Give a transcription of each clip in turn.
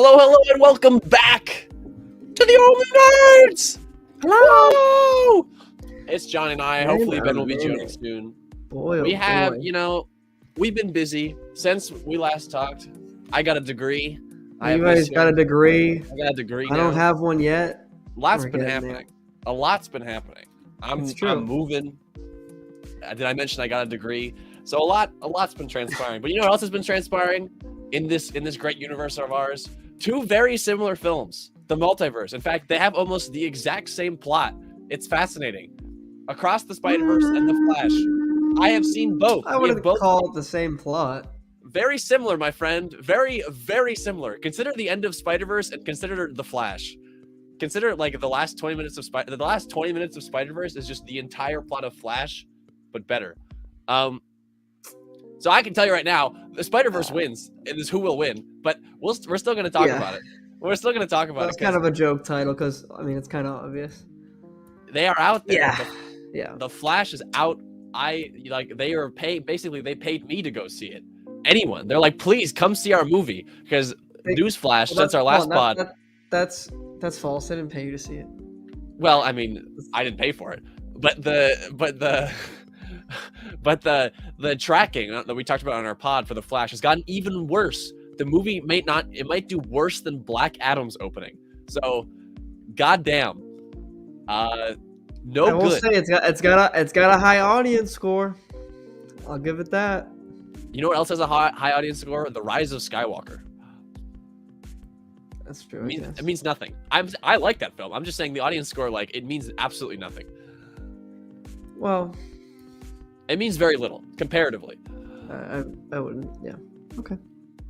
Hello, and welcome back to the Only Nerds! Hello! It's John and I. Hopefully Ben will be joining soon. We have, we've been busy since we last talked. I got a degree. You guys got a degree? I got a degree now. I don't have one yet. Lots been happening. A lot's been happening. I'm moving. Did I mention I got a degree? So a lot's been transpiring. But you know what else has been transpiring in this great universe of ours? Two very similar films, the multiverse. In fact, they have almost the exact same plot. It's fascinating. Across the Spiderverse and the Flash. I have seen both. I wouldn't call it the same plot. Very similar, my friend. Very, very similar. Consider the end of Spiderverse and consider the Flash. Consider like the last 20 minutes of Spiderverse is just the entire plot of Flash, but better. So I can tell you right now, the Spider-Verse wins. It is who will win, but we're still going to talk about it. We're still going to talk about it. That's kind of a joke title because, I mean, it's kind of obvious. They are out there. Yeah. The Flash is out. They are paid. Basically, they paid me to go see it. Anyone. They're like, please come see our movie because newsflash, since our last pod. That's false. They didn't pay you to see it. Well, I mean, I didn't pay for it, but the tracking that we talked about on our pod for the Flash has gotten even worse. The movie might do worse than Black Adam's opening. So, goddamn, I will say it's got a high audience score. I'll give it that. You know what else has a high audience score? The Rise of Skywalker. That's true. It means nothing. I like that film. I'm just saying the audience score, it means absolutely nothing. Well, it means very little comparatively. I wouldn't. Yeah. Okay.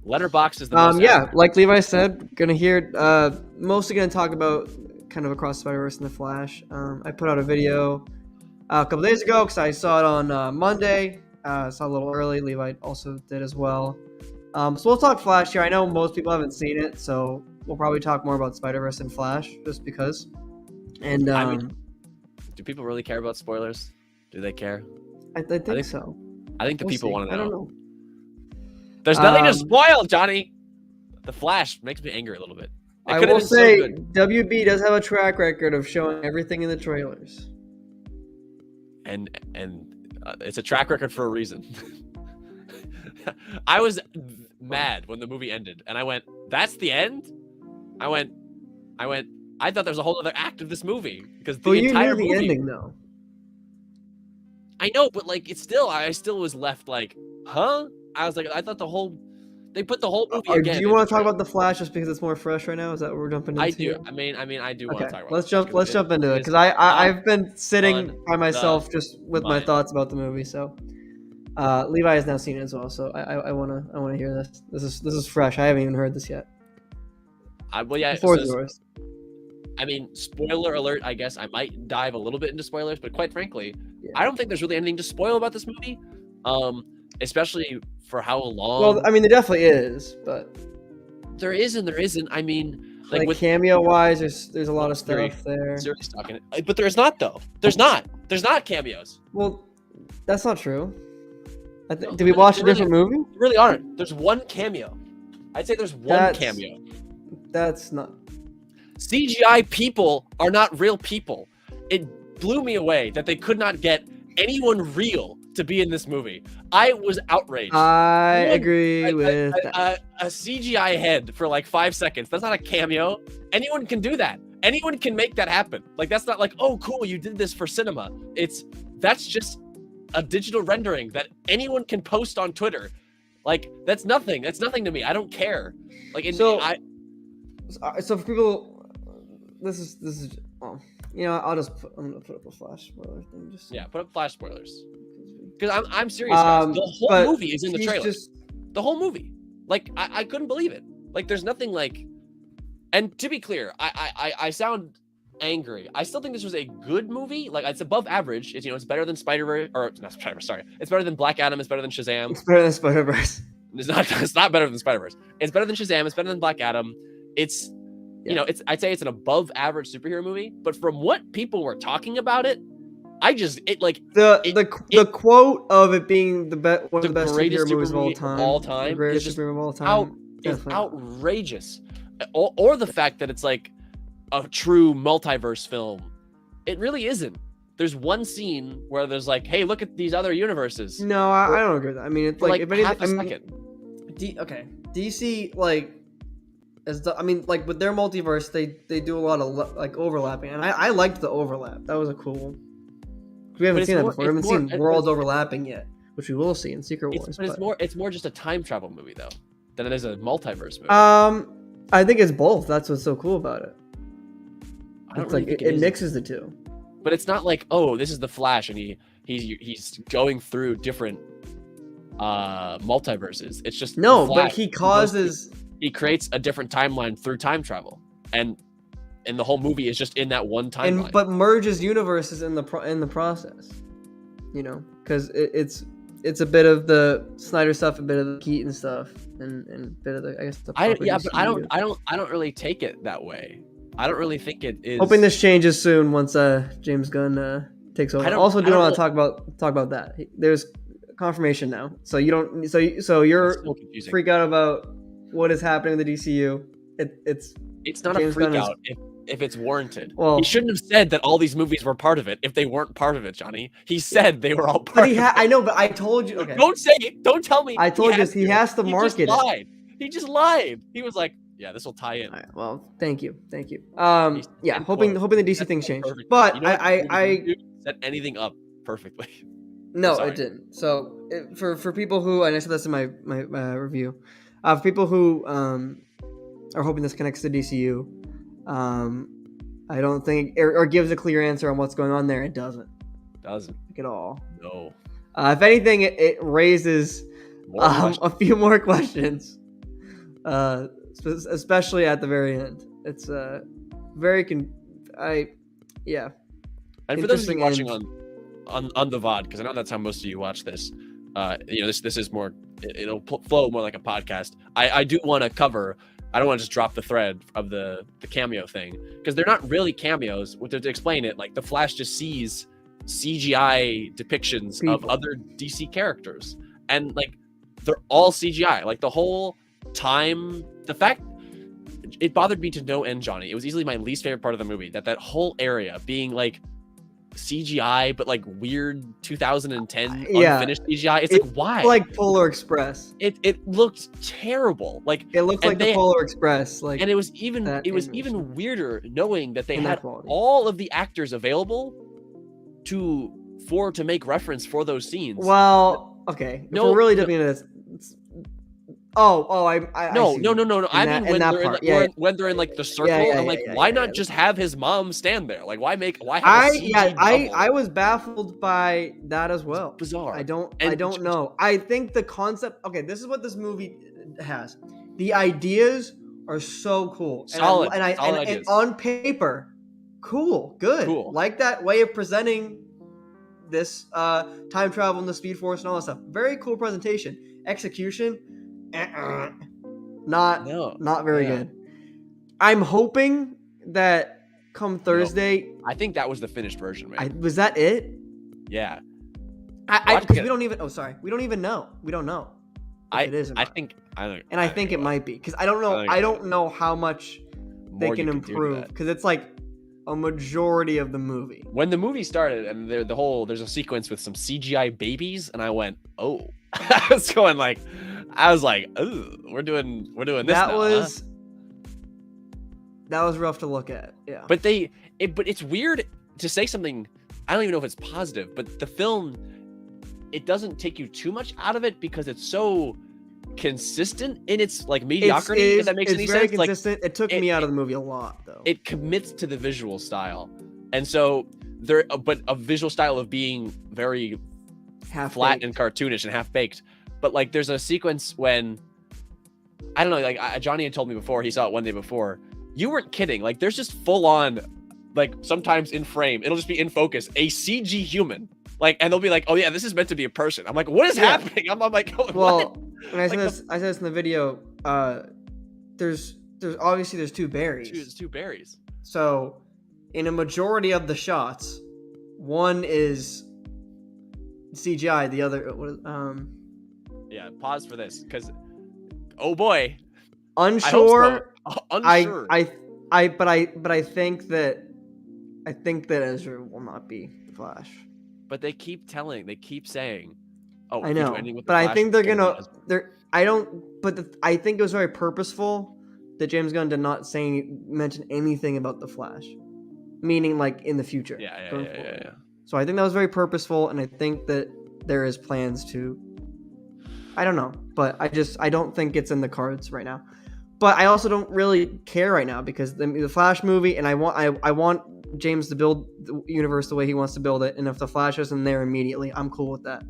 Letterboxd is the most. Like Levi said, mostly gonna talk about kind of Across the Spider-Verse and the Flash. I put out a video a couple days ago because I saw it on Monday. I saw it a little early. Levi also did as well. So we'll talk Flash here. I know most people haven't seen it, so we'll probably talk more about Spider-Verse and Flash just because. And do people really care about spoilers? Do they care? I think so. I think the people want to know. I don't know. There's nothing to spoil, Johnny. The Flash makes me angry a little bit. I will say WB does have a track record of showing everything in the trailers. And it's a track record for a reason. I was mad when the movie ended, and I went, "That's the end." I thought there was a whole other act of this movie because the entire movie. You knew the ending, though. I know, but I still was left huh? I was like, I thought they put the whole movie again. Do you want to talk about the Flash just because it's more fresh right now? Is that what we're jumping into? I do. I mean, I do want to talk about. Let's jump into it because I've been sitting by myself just with my thoughts about the movie. So, Levi has now seen it as well. So I wanna hear this. This is fresh. I haven't even heard this yet. Yours. I mean, spoiler alert, I guess I might dive a little bit into spoilers, but quite frankly, I don't think there's really anything to spoil about this movie, especially for how long. Well, I mean, there definitely is, but there is and there isn't. I mean, with cameo-wise, there's a lot of stuff there. Serious talking, but there's not, though. There's not cameos. Well, that's not true. Did we watch a different movie? Really aren't. There's one cameo. I'd say there's one cameo. That's not... CGI people are not real people. It blew me away that they could not get anyone real to be in this movie. I was outraged. I agree with that. A CGI head for 5 seconds. That's not a cameo. Anyone can do that. Anyone can make that happen. That's not oh, cool, you did this for cinema. That's just a digital rendering that anyone can post on Twitter. That's nothing. That's nothing to me. I don't care. So for people... This is I'm gonna put up a Flash spoiler thing. Put up Flash spoilers. Because I'm serious, guys. The whole movie is in the trailer. The whole movie. I couldn't believe it. There's nothing And to be clear, I sound angry. I still think this was a good movie. It's above average. It's better than Spiderverse, or not Spiderverse. Sorry, it's better than Black Adam. It's better than Shazam. It's better than Spiderverse. It's not better than Spiderverse. It's better than Shazam. It's better than Black Adam. It's I'd say it's an above average superhero movie, but from what people were talking about it, the quote of it being one of the best greatest superhero movies of all time. Is outrageous. or the fact that it's like a true multiverse film. It really isn't. There's one scene where there's like, hey, look at these other universes. No, I don't agree with that. I mean, it's like if anything, half a second. Okay, DC like like with their multiverse, they do a lot of like overlapping, and I liked the overlap. That was a cool. We haven't seen that before. We haven't seen worlds overlapping yet, which we will see in Secret Wars. But it's more just a time travel movie though than it is a multiverse movie. I think it's both. That's what's so cool about it. It's like it mixes the two. But it's not like, oh, this is the Flash and he's going through different multiverses. It's just but he creates a different timeline through time travel, and the whole movie is just in that one timeline. But merges universes in the process, because it's a bit of the Snyder stuff, a bit of the Keaton stuff, and a bit of the the. But I don't really take it that way. I don't really think it is. Hoping this changes soon once James Gunn takes over. I also do want to talk about that. There's confirmation now, so you don't. So you're freak out about what is happening in the DCU. It's not James a freak out if it's warranted. Well, he shouldn't have said that all these movies were part of it if they weren't part of it, Johnny. He said they were all part of it. I know, but I told you. Okay. Don't say it. Don't tell me. I told you he has to market it. He just lied. He was like, yeah, this will tie in. Right, well, thank you. Yeah, hoping the DC things change. But I set anything up perfectly. No, it didn't. So for people who, and I said this in my review, for people who are hoping this connects to DCU, I don't think or gives a clear answer on what's going on there. It doesn't. Doesn't at all. No. If anything, it raises a few more questions. Especially at the very end. It's very yeah. And for those of you watching on the VOD, because I know that's how most of you watch this, this is more, it'll flow more like a podcast. I do want to cover, I don't want to just drop the thread of the cameo thing, because they're not really cameos. To explain it, like the Flash just sees CGI depictions of other DC characters, and like they're all CGI. Like the whole time, the fact it bothered me to no end, Johnny. It was easily my least favorite part of the movie, that whole area being like CGI, but like weird 2010 unfinished CGI. It's like, why? Like Polar Express. It looked terrible. Like it looked like the Polar Express. Like, and it was even weirder knowing that they had all of the actors available to make reference for those scenes. Well, okay. If we're really dipping into this. I no. I mean when they're in like the circle, I'm like, why not just have his mom stand there? Like, why have a CG double? I was baffled by that as well. It's bizarre. I don't know. I think the concept. Okay, this is what this movie has. The ideas are so cool. Solid. And on paper, cool, good. Cool. Like that way of presenting this time travel and the Speed Force and all that stuff. Very cool presentation. Execution. Not very good. I'm hoping that come Thursday. I think that was the finished version, man. Was that it? Yeah. Because we don't even. Oh, sorry. We don't even know. We don't know. If it is. I think it might be, because I don't know. I don't know how much they can improve, because it's like a majority of the movie. When the movie started and there's a sequence with some CGI babies, and I went, oh, I was like, oh, we're doing this. That was rough to look at. Yeah. But it's weird to say something. I don't even know if it's positive, but the film, it doesn't take you too much out of it because it's so consistent in its like mediocrity. If that makes any sense. It's very consistent. It took me out of the movie a lot, though. It commits to the visual style, and so but a visual style of being very flat and cartoonish and half baked. But like, there's a sequence when, I don't know, like Johnny had told me before, he saw it one day before. You weren't kidding. Like, there's just full on, like sometimes in frame, it'll just be in focus, a CG human. Like, and they'll be like, oh yeah, this is meant to be a person. I'm like, what is happening? I'm like, oh, well, when I said this in the video, there's obviously two Barrys. There's two Barrys. So, in a majority of the shots, one is CGI, the other Yeah, pause for this, because oh boy, unsure unsure. But I think that Ezra will not be the Flash. But they keep saying, "Oh, I know, ending with the but I Flash, think they're it's gonna be gonna. Ezra." I don't. But I think it was very purposeful that James Gunn did not mention anything about the Flash, meaning like in the future. Yeah. So I think that was very purposeful, and I think that there is plans to. I don't know, but I don't think it's in the cards right now. But I also don't really care right now because the Flash movie, and I want James to build the universe the way he wants to build it. And if the Flash isn't there immediately, I'm cool with that.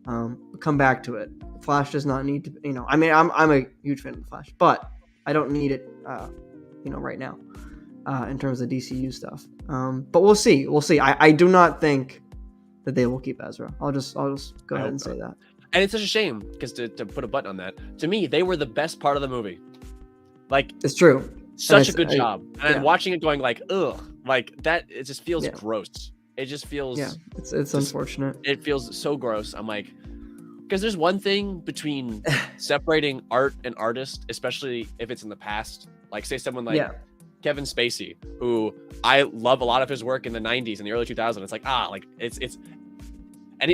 Come back to it. Flash does not need to, I mean, I'm a huge fan of the Flash, but I don't need it, right now, in terms of DCU stuff. But we'll see. I do not think that they will keep Ezra. I'll just go ahead and say that. And it's such a shame because to put a button on that, to me, they were the best part of the movie. Like, it's true. Such a good job. And I'm watching it going like, ugh, like that. It just feels gross. It just feels. Yeah, it's unfortunate. It feels so gross. I'm like, because there's one thing between separating art and artist, especially if it's in the past. Like, say someone like Kevin Spacey, who I love a lot of his work in the 90s and the early 2000s. It's like,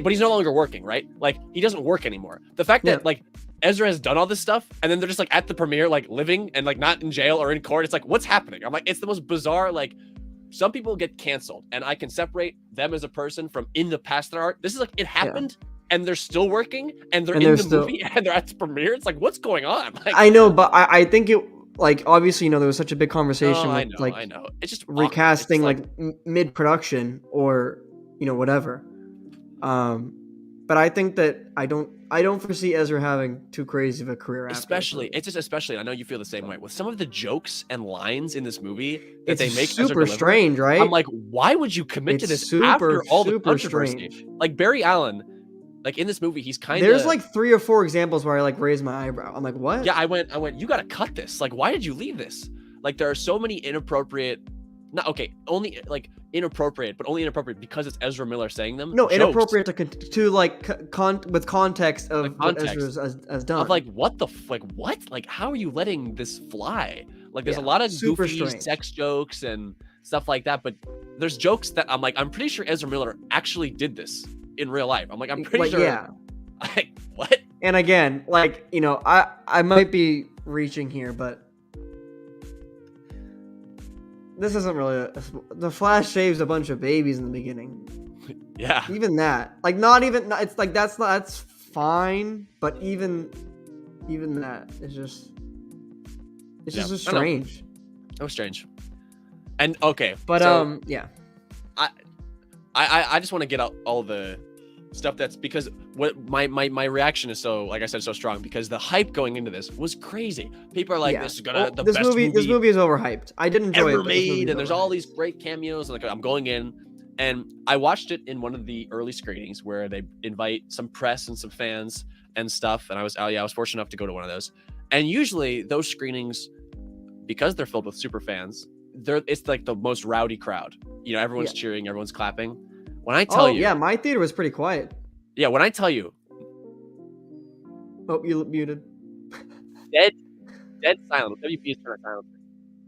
but he's no longer working, right? Like, he doesn't work anymore. The fact that like Ezra has done all this stuff and then they're just like at the premiere, like living and like not in jail or in court. It's like, what's happening? I'm like, it's the most bizarre. Like, some people get canceled and I can separate them as a person from in the past their art. This is like, it happened and they're still working and they're in the movie and they're at the premiere. It's like, what's going on? Like, I know, but I think it, like, obviously, there was such a big conversation with I know. It's just recasting like mid-production or, whatever. But I think that I don't foresee Ezra having too crazy of a career. Especially, I know you feel the same way with some of the jokes and lines in this movie that they make. Super strange, right? I'm like, why would you commit to this after all the controversy? Strange. Like Barry Allen, like in this movie, he's kind of. There's like 3 or 4 examples where I like raise my eyebrow. I'm like, what? Yeah, I went. You gotta cut this. Like, why did you leave this? Like, there are so many inappropriate. Only like inappropriate, but only inappropriate because it's Ezra Miller saying them. No, inappropriate to like with context of what Ezra has done. Of like, what the what? Like, how are you letting this fly? Like, there's a lot of goofy sex jokes and stuff like that, but there's jokes that I'm like, I'm pretty sure Ezra Miller actually did this in real life. I'm like, I'm pretty sure. Yeah. Like, what? And again, like, I might be reaching here, but this isn't really the Flash saves a bunch of babies in the beginning. Yeah. Even that, like, it's like that's fine, but even that is just strange. That was strange. And okay, but so, yeah. I just want to get out all the stuff that's because what my reaction is so, like I said, so strong because the hype going into this was crazy. People are like, this is gonna the best movie. This movie is overhyped. I didn't enjoy ever made, and there's all these great cameos. And like, I'm going in, and I watched it in one of the early screenings where they invite some press and some fans and stuff. And I was fortunate enough to go to one of those. And usually those screenings, because they're filled with super fans, it's like the most rowdy crowd. Everyone's cheering, everyone's clapping. When I tell you, my theater was pretty quiet. Yeah, when I tell you, you look muted. Dead silent. WP is turned silent.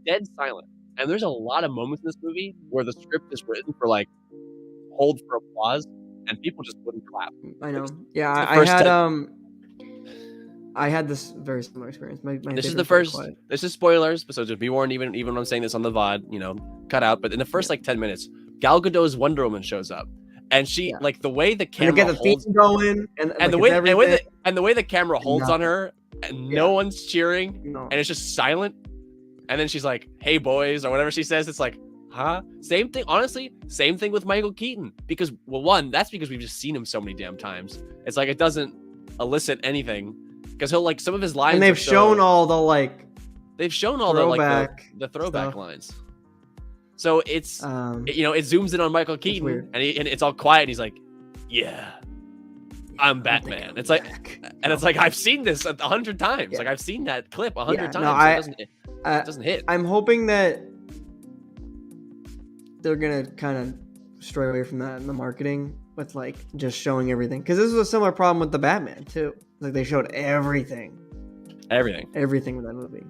Dead silent. And there's a lot of moments in this movie where the script is written for like hold for applause, and people just wouldn't clap. I know. I had this very similar experience. This is the first. This is spoilers, so just be warned. Even when I'm saying this on the VOD, cut out. But in the first 10 minutes, Gal Gadot's Wonder Woman shows up, and she like the way the camera holds going, and the way the camera holds on her, and no one's cheering, and it's just silent. And then she's like, "Hey boys," or whatever she says. It's like, huh? Same thing. Honestly, same thing with Michael Keaton. Because that's because we've just seen him so many damn times. It's like it doesn't elicit anything. Because he'll like some of his lines, and they've shown all the the throwback lines. So it's it zooms in on Michael Keaton and it's all quiet and he's like, "Yeah, I'm Batman." It's like, and it's like I've seen this 100 times. Yeah. Like I've seen that clip 100 times. It doesn't hit. I'm hoping that they're gonna kind of stray away from that in the marketing with like just showing everything. Because this was a similar problem with the Batman too. Like they showed everything with that movie.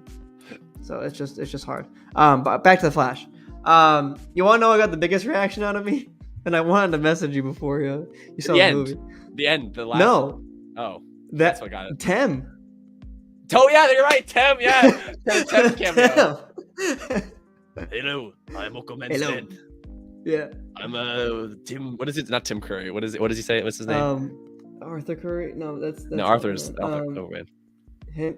So it's just hard. But back to the Flash. You want to know I got the biggest reaction out of me? And I wanted to message you before you saw the movie. The end. The last. No. Oh, that's what got it. Tem. Oh yeah, you're right. Tem. Yeah. Tem cameo. Hello, I'm Aquaman's friend. Yeah. I'm Tim. What is it? Not Tim Curry. What is it? What does he say? What's his name? Arthur Curry. No, that's no Arthur's. Oh man.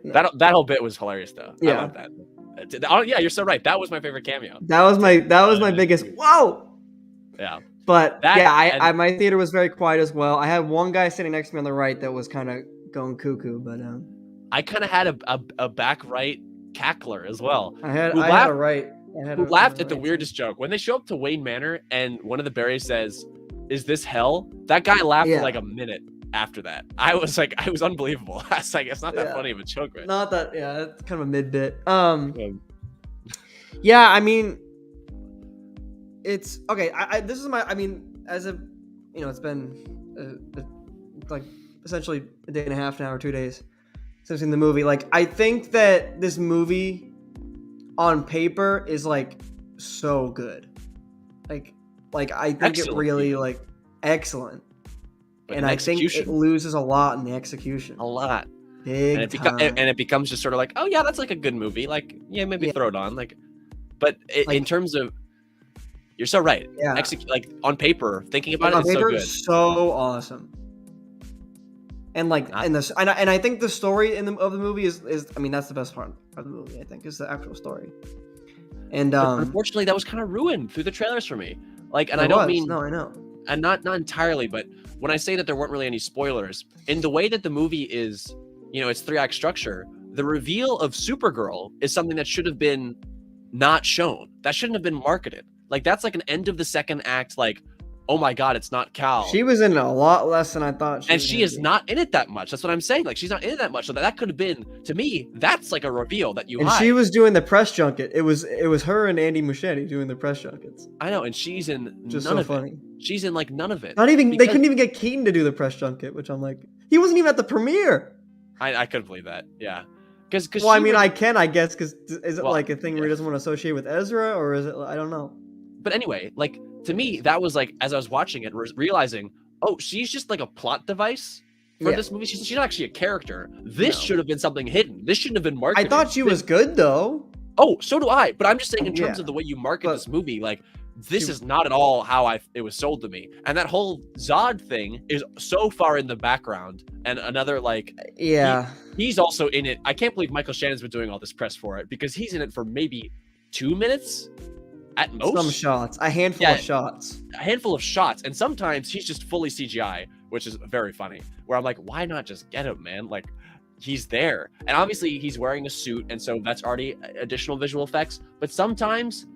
No. That whole bit was hilarious though. Yeah. I love that. Yeah, you're so right. That was my favorite cameo. That was my biggest. Whoa. Yeah. But my theater was very quiet as well. I had one guy sitting next to me on the right that was kind of going cuckoo, but I kind of had a back right cackler as well. I had a right. Who laughed at the weirdest joke when they show up to Wayne Manor and one of the Barrys says, "Is this hell?" That guy laughed for like a minute after that. I was like, it was unbelievable. I was like, it's not that funny of a joke, right? Not that. Yeah, it's kind of a mid bit. Yeah, I mean, it's okay. This is my. I mean, as a, it's been like essentially a day and a half now or 2 days since I've seen the movie. Like, I think that this movie on paper is like so good. Like I think excellent. It really like excellent. But and I think it loses a lot in the execution. A lot. Big time. And it becomes just sort of like, oh yeah, that's like a good movie. Like, yeah, maybe throw it on. Like, but in terms of, you're so right. Yeah. Like on paper, thinking about it, it's so good. So awesome. And like, and I think the story of the movie is I mean, that's the best part of the movie. I think is the actual story. And unfortunately, that was kind of ruined through the trailers for me. Like, and I don't mean no, I know, and not entirely, but when I say that there weren't really any spoilers, in the way that the movie is, it's 3-act structure, the reveal of Supergirl is something that should have been not shown. That shouldn't have been marketed. Like, that's like an end of the second act, like, oh my God, it's not Cal. She was in a lot less than I thought. And she is not in it that much. That's what I'm saying. Like, she's not in it that much. So that could have been, to me, that's like a reveal that you hide. She was doing the press junket. It was her and Andy Muschietti doing the press junkets. I know, and she's in just none so of funny. It. She's in like none of it. Not even they couldn't even get Keaton to do the press junket, which I'm like, he wasn't even at the premiere. I couldn't believe that. Yeah. Because well, I mean, I guess, because is it like a thing where he doesn't want to associate with Ezra, or is it? I don't know. But anyway, like, to me, that was like, as I was watching it, realizing, oh, she's just like a plot device for this movie. She's not actually a character. This should have been something hidden. This shouldn't have been marketed. I thought she was good, though. Oh, so do I. But I'm just saying in terms of the way you market this movie, like, this is not at all how it was sold to me. And that whole Zod thing is so far in the background. And another, like... Yeah. He's also in it. I can't believe Michael Shannon's been doing all this press for it, because he's in it for maybe 2 minutes at most. Some shots. A handful of shots. A handful of shots. And sometimes he's just fully CGI, which is very funny. Where I'm like, why not just get him, man? Like, he's there. And obviously he's wearing a suit, and so that's already additional visual effects. But sometimes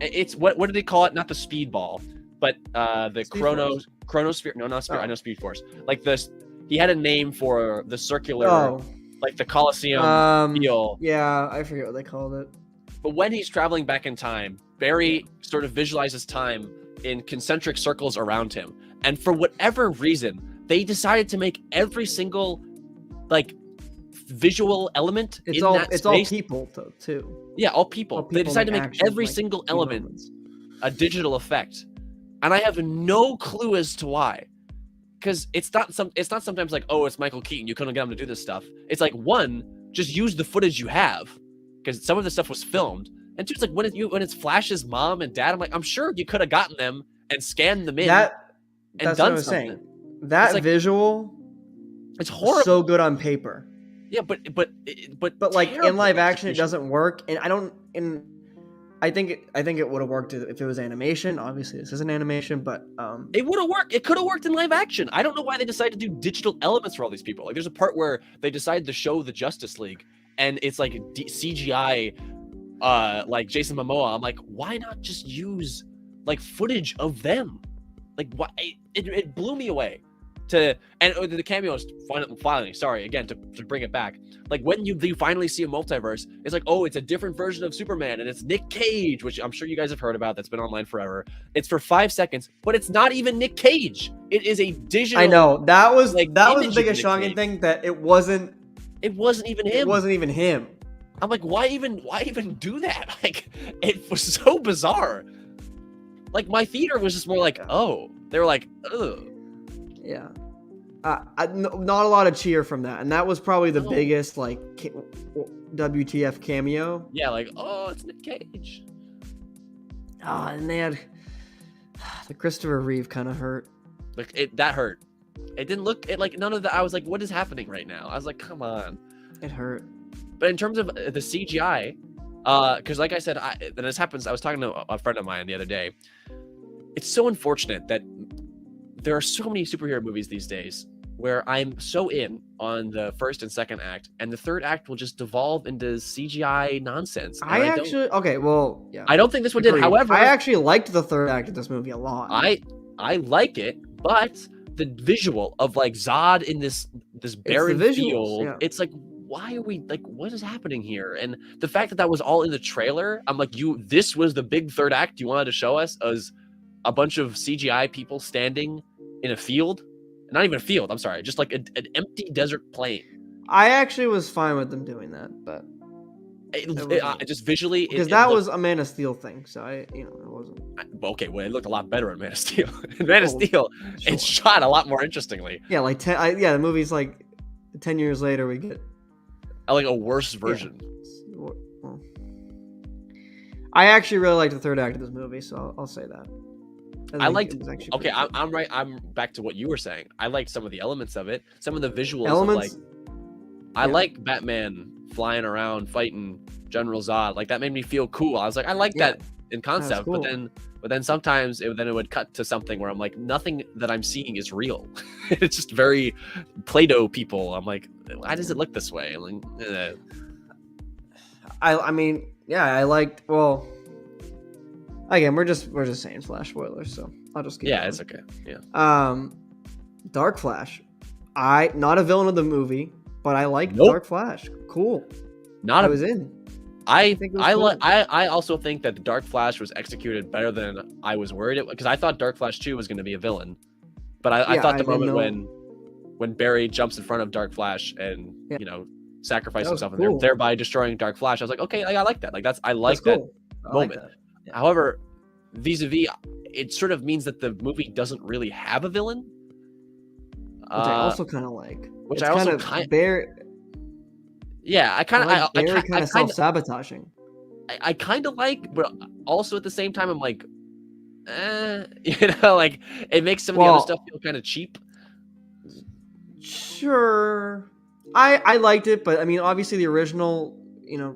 it's what do they call it? Not the speedball, but the chronosphere. No, not Spirit. I know Speed Force. Like this, he had a name for the circular, like the Coliseum feel. Yeah, I forget what they called it. But when he's traveling back in time, Barry sort of visualizes time in concentric circles around him. And for whatever reason, they decided to make every single like visual element it's in all that it's space. all people too. Yeah, all people. They decided to make every single element a digital effect. And I have no clue as to why. Because it's not sometimes like, oh, it's Michael Keaton, you couldn't get him to do this stuff. It's like, one, just use the footage you have, because some of the stuff was filmed. And two, it's like when it's Flash's mom and dad, I'm like, I'm sure you could have gotten them and scanned them in and that's done what I was something. saying. That like, visual, it's horrible. So good on paper. Yeah, but like in live action, it doesn't work. And I think it would have worked if it was animation. Obviously, this isn't animation, but it would have worked. It could have worked in live action. I don't know why they decided to do digital elements for all these people. Like, there's a part where they decided to show the Justice League, and it's like CGI, like Jason Momoa. I'm like, why not just use like footage of them? Like, why? It blew me away. And the cameos finally, sorry again to bring it back, like when you finally see a multiverse, it's like, oh, it's a different version of Superman, and it's Nick Cage, which I'm sure you guys have heard about. That's been online forever. It's for 5 seconds, but it's not even Nick Cage. It is a digital. I know that was like, the biggest shocking thing, that it wasn't even him. It wasn't even him. I'm like, why even do that? Like, it was so bizarre. Like, my theater was just more like, oh. They were like, ugh. Yeah. Not a lot of cheer from that, and that was probably the biggest like WTF cameo. Yeah, like, oh, it's Nick Cage. And they had the Christopher Reeve kind of hurt. Like, that hurt. It didn't look like none of the. I was like, what is happening right now? I was like, come on. It hurt. But in terms of the CGI, because like I said, and this happens. I was talking to a friend of mine the other day. It's so unfortunate that there are so many superhero movies these days where I'm so in on the first and second act, and the third act will just devolve into CGI nonsense. I don't think this one did. However, I actually liked the third act of this movie a lot. I like it, but the visual of like Zod in this barren field, it's like, why are we like, what is happening here? And the fact that was all in the trailer, I'm like, this was the big third act you wanted to show us as a bunch of CGI people standing in a field. Not even a field, I'm sorry, just like an empty desert plain. I actually was fine with them doing that, but it just visually, because that was a Man of Steel thing, so it wasn't. Okay, well, it looked a lot better in Man of Steel. In Man of Steel, sure. It's shot a lot more interestingly. Yeah, like the movie's like 10 years later we get like a worse version. Yeah. Well, I actually really liked the third act of this movie, so I'll say that. I liked. Okay, I'm right. I'm back to what you were saying. I liked some of the elements of it. Some of the visuals. I like Batman flying around fighting General Zod. Like, that made me feel cool. I was like, I like that in concept, cool. but then sometimes it would cut to something where I'm like, nothing that I'm seeing is real. It's just very Play-Doh people. I'm like, why does it look this way? Like, I mean, yeah, I liked. Well, again, we're just saying Flash spoilers, so I'll just keep going. It's okay. Yeah. Dark Flash. Not a villain of the movie, but I liked Dark Flash. Cool. I was in. I also think that the Dark Flash was executed better than I was worried because I thought Dark Flash 2 was going to be a villain, but I thought the moment when Barry jumps in front of Dark Flash and sacrifices himself and thereby destroying Dark Flash, I was like, okay, I like that. Like, I like that moment. Like that. Yeah. However, vis-a-vis, it sort of means that the movie doesn't really have a villain, which I also kind of like. Which I also kind of. Yeah, I kind of self-sabotaging. I kind of like, but also at the same time, I'm like, like, it makes some of the other stuff feel kind of cheap. Sure, I liked it, but I mean, obviously, the original,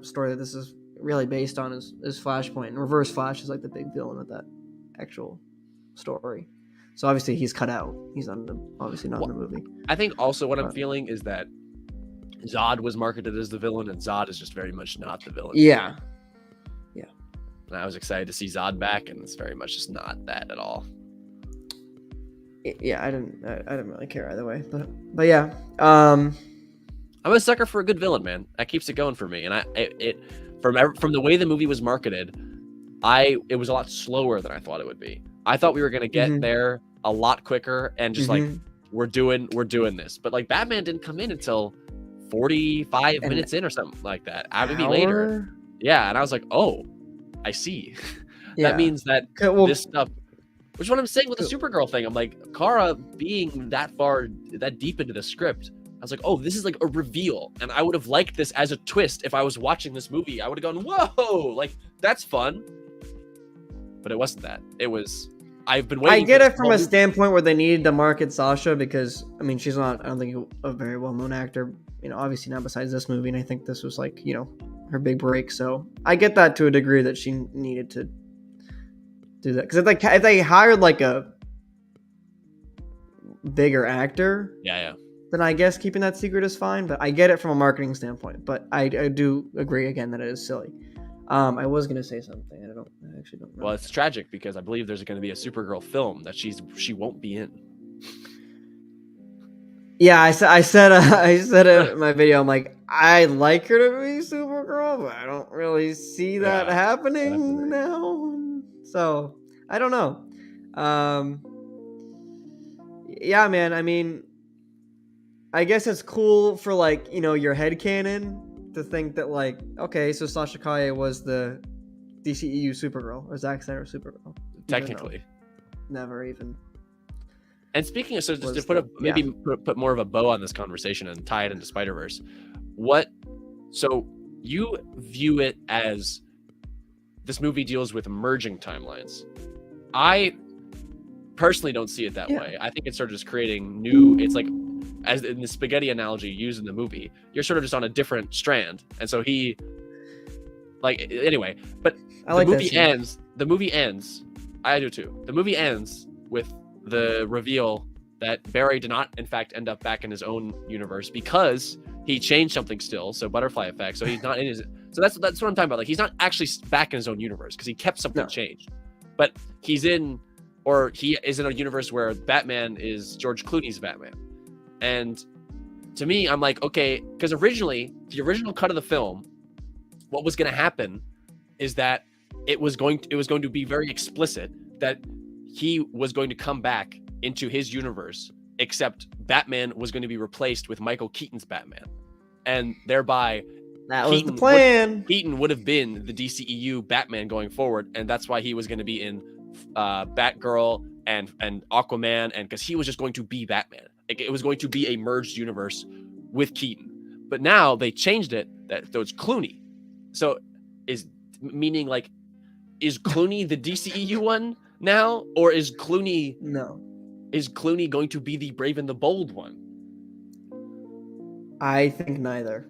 story that this is really based on is Flashpoint, and Reverse Flash is like the big villain of that actual story. So obviously, he's cut out. He's obviously not in the movie. I think also what I'm feeling is that Zod was marketed as the villain, and Zod is just very much not the villain. Yeah. And I was excited to see Zod back, and it's very much just not that at all. Yeah, I didn't really care either way, but yeah. I'm a sucker for a good villain, man. That keeps it going for me, and from the way the movie was marketed, it was a lot slower than I thought it would be. I thought we were gonna get there a lot quicker, and just like we're doing this, but like Batman didn't come in until 45 minutes in or something like that. Maybe later. Yeah, and I was like, oh, I see. That means that this stuff, which is what I'm saying with the Supergirl thing. I'm like, Kara being that deep into the script, I was like, oh, this is like a reveal. And I would have liked this as a twist if I was watching this movie. I would have gone, whoa, like, that's fun. But it wasn't that. It was, I've been waiting. I get it from a standpoint where they needed to market Sasha because, I mean, she's not, I don't think, a very well-known actor. Obviously not besides this movie. And I think this was like, her big break. So I get that to a degree that she needed to do that. Because if they hired like a bigger actor, then I guess keeping that secret is fine. But I get it from a marketing standpoint. But I do agree again that it is silly. I was gonna say something. I actually don't know. Well, it's tragic because I believe there's going to be a Supergirl film that she won't be in. Yeah, I said it in my video. I'm like, I like her to be Supergirl, but I don't really see that happening now. So I don't know. Yeah, man. I mean, I guess it's cool for like your headcanon to think that like, okay, so Sasha Kaye was the DCEU Supergirl or Zack Snyder Supergirl. Technically, never even. And speaking of, so just to put more of a bow on this conversation and tie it into Spider-Verse, so you view it as this movie deals with merging timelines. I personally don't see it that way. I think it's sort of just creating new, it's like, as in the spaghetti analogy used in the movie, you're sort of just on a different strand. And so anyway, but the movie ends, I do too. The movie ends with the reveal that Barry did not, in fact, end up back in his own universe because he changed something still. So butterfly effect. So he's not in his. So that's what I'm talking about. Like, he's not actually back in his own universe because he kept something changed. But he is in a universe where Batman is George Clooney's Batman. And to me, I'm like, okay, because originally the original cut of the film, what was going to happen is that it was going to be very explicit that he was going to come back into his universe, except Batman was going to be replaced with Michael Keaton's Batman, and thereby that was the plan. Keaton would have been the DCEU Batman going forward, and that's why he was going to be in Batgirl and Aquaman, and because he was just going to be Batman. It was going to be a merged universe with Keaton. But now they changed it so it's Clooney. So is Clooney the DCEU one now, or is Clooney going to be the Brave and the Bold one? I think neither.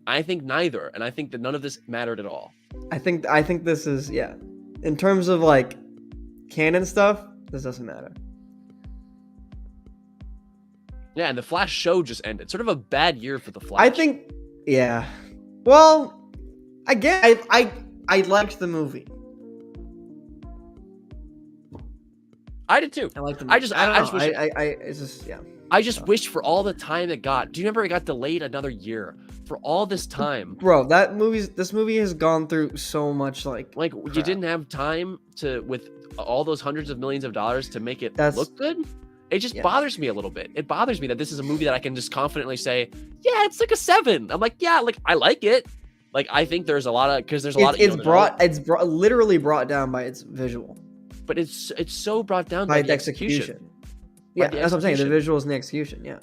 And I think that none of this mattered at all. I think this is in terms of like canon stuff, this doesn't matter. Yeah, and the Flash show just ended. Sort of a bad year for the Flash. I think, well, again, I liked the movie. I did too. I liked the movie. I just wish for all the time it got. Do you remember it got delayed another year? For all this time, bro, this movie has gone through so much like crap. You didn't have time with all those hundreds of millions of dollars to make it look good. It just bothers me a little bit. It bothers me that this is a movie that I can just confidently say, yeah, it's like a 7. I'm like, yeah, like I like it. Like I think there's a lot of it's literally brought down by its visual, but it's so brought down by the execution. Yeah, that's what I'm saying. The visuals and the execution. Yeah,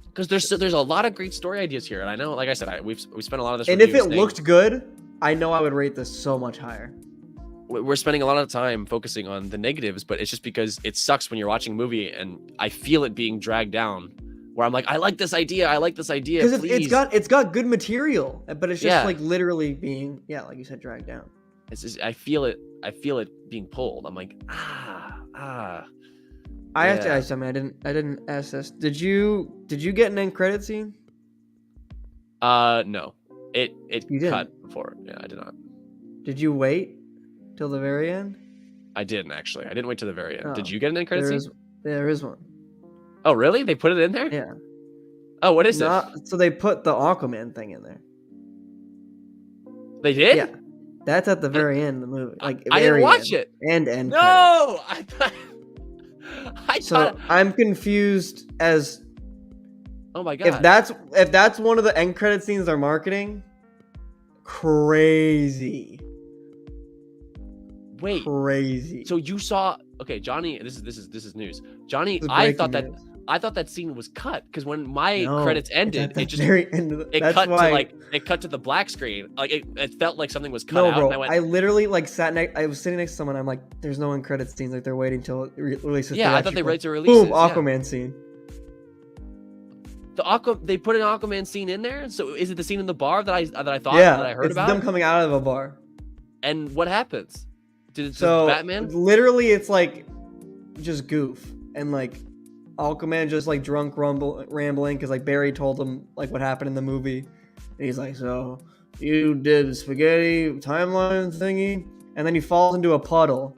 because there's a lot of great story ideas here, and I know, like I said, we spent a lot of this. And if it looked good, I know I would rate this so much higher. We're spending a lot of time focusing on the negatives, but it's just because it sucks when you're watching a movie and I feel it being dragged down. Where I'm like, I like this idea. Because it's got good material, but it's just like literally being like you said, dragged down. It's just, I feel it being pulled. I'm like, I have to ask something. I didn't ask this. Did you get an end credit scene? No. It cut before. Yeah, I did not. Did you wait till the very end? I didn't actually. I didn't wait till the very end. Did you get an end credit scene? There is one. Oh, really? They put it in there? Yeah. Oh, what is it? So they put the Aquaman thing in there. They did? Yeah. That's at the very end of the movie. Like I didn't watch it. End. No! I'm confused as. Oh my god! If that's one of the end credit scenes they're marketing, crazy. Wait, crazy. So you saw? Okay, Johnny. This is news. Johnny, I thought that scene was cut because when my credits ended, it just very end of it cut to the black screen. Like it felt like something was cut out. Bro, and I literally I was sitting next to someone. I'm like, there's no end credit scenes. Like they're waiting till it releases. Yeah, I thought they waited to release. Boom, Aquaman scene. They put an Aquaman scene in there. So is it the scene in the bar that I thought that I heard about? Yeah, it's them coming out of a bar. And what happens? Does Batman? Literally, it's like just goof and like Aquaman just like drunk rambling because like Barry told him like what happened in the movie. And he's like, so you did spaghetti timeline thingy, and then he falls into a puddle,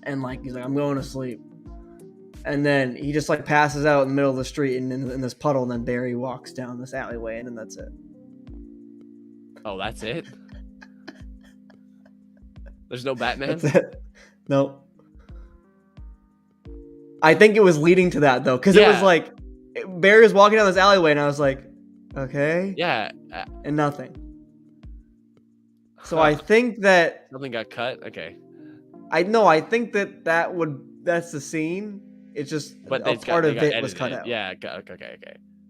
and like he's like, I'm going to sleep. And then he just like passes out in the middle of the street and in this puddle, and then Barry walks down this alleyway, and then that's it. Oh, that's it? There's no Batman? That's it. No. I think it was leading to that though, because it was like Barry was walking down this alleyway, and I was like, Okay. Yeah. And nothing. So I think that something got cut. Okay. I think that's the scene. It's just But a part they of got it was cut edited. out. Yeah. Okay.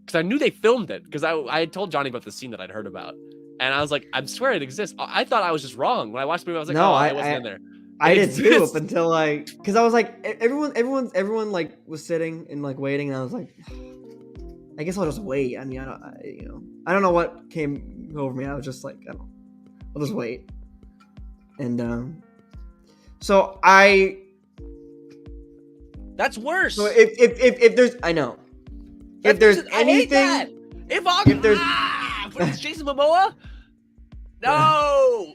Because I knew they filmed it. Because I had told Johnny about the scene that I'd heard about, and I was like, I swear it exists. I thought I was just wrong when I watched the movie. I was like, No, oh, it wasn't in there. I did too up exists. until because I was like everyone like was sitting and like waiting, and I was like, I guess I'll just wait. I mean, I don't know what came over me. I was just like, I'll just wait. And so that's worse. So if there's if there's anything, if there's but it's Jason Momoa. No.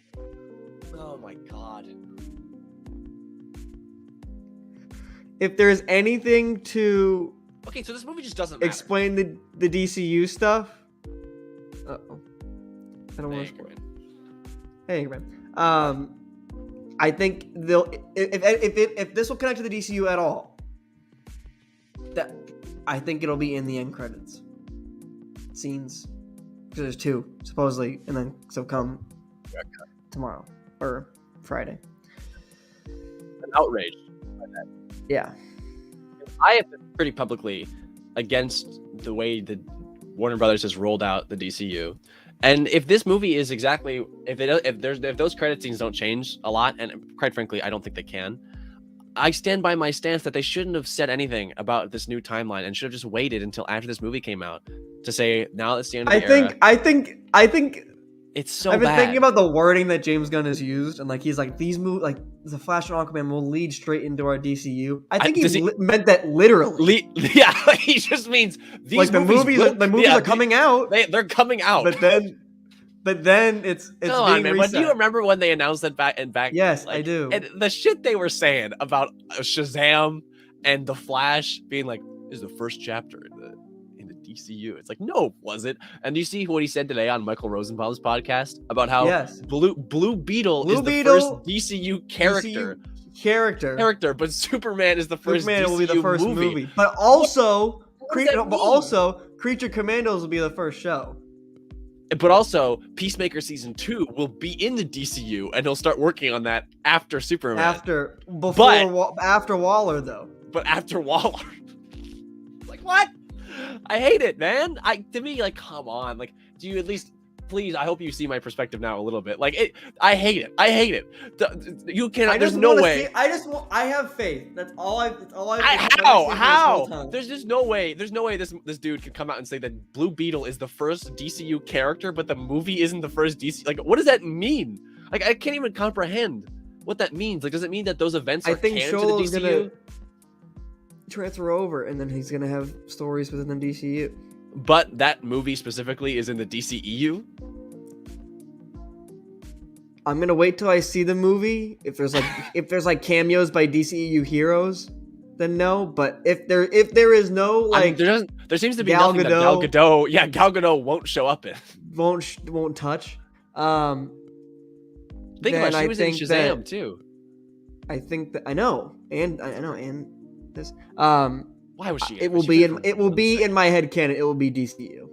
Oh my god. If there's anything to so this movie just doesn't matter. Explain the DCU stuff. Uh-oh. I don't want to spoil it. Hey, man. I think they'll if this will connect to the DCU at all, that I think it'll be in the end credits scenes, because there's 2 supposedly, and then so come tomorrow or Friday. I'm outraged by that. Yeah, I have been pretty publicly against the way that Warner Brothers has rolled out the DCU. And if this movie is exactly if those credit scenes don't change a lot, and quite frankly, I don't think they can, I stand by my stance that they shouldn't have said anything about this new timeline and should have just waited until after this movie came out to say now it's the end of the era. I think it's so I've been bad. thinking about the wording that James Gunn has used, and like he's like these like the Flash and Aquaman will lead straight into our DCU. I think he meant that literally. Yeah, he just means these like the movies are coming out. They're coming out. But then it's being reset. But do you remember when they announced that back? Yes, I do. And the shit they were saying about Shazam and the Flash being like, "This is the first chapter in the DCU." It's like, no, it wasn't. And do you see what he said today on Michael Rosenbaum's podcast about how Blue Beetle is the first DCU character, but Superman is the first Superman DCU will be the first movie. But also, Creature Commandos will be the first show. But also, Peacemaker Season 2 will be in the DCU, and he'll start working on that after Superman. After Waller, though. But after Waller. Like, what? I hate it, man. To me, like, come on. Like, do you at least... Please, I hope you see my perspective now a little bit. Like, I hate it. You cannot... There's no way. I have faith. That's all I... How? There's just no way. There's no way this dude could come out and say that Blue Beetle is the first DCU character, but the movie isn't the first DC... Like, what does that mean? Like, I can't even comprehend what that means. Like, does it mean that those events are canon to the DCU? Gonna transfer over, and then he's gonna have stories within the DCU. But that movie specifically is in the DCEU. I'm gonna wait till I see the movie. If there's like cameos by DCEU heroes, then no. But if there is no like, there seems to be nothing that Gal Gadot. Yeah, Gal Gadot won't show up in. Won't touch. Think about it, she was in Shazam too. I think that I know, and this. Why was she? It will be in my head canon. It will be DCU.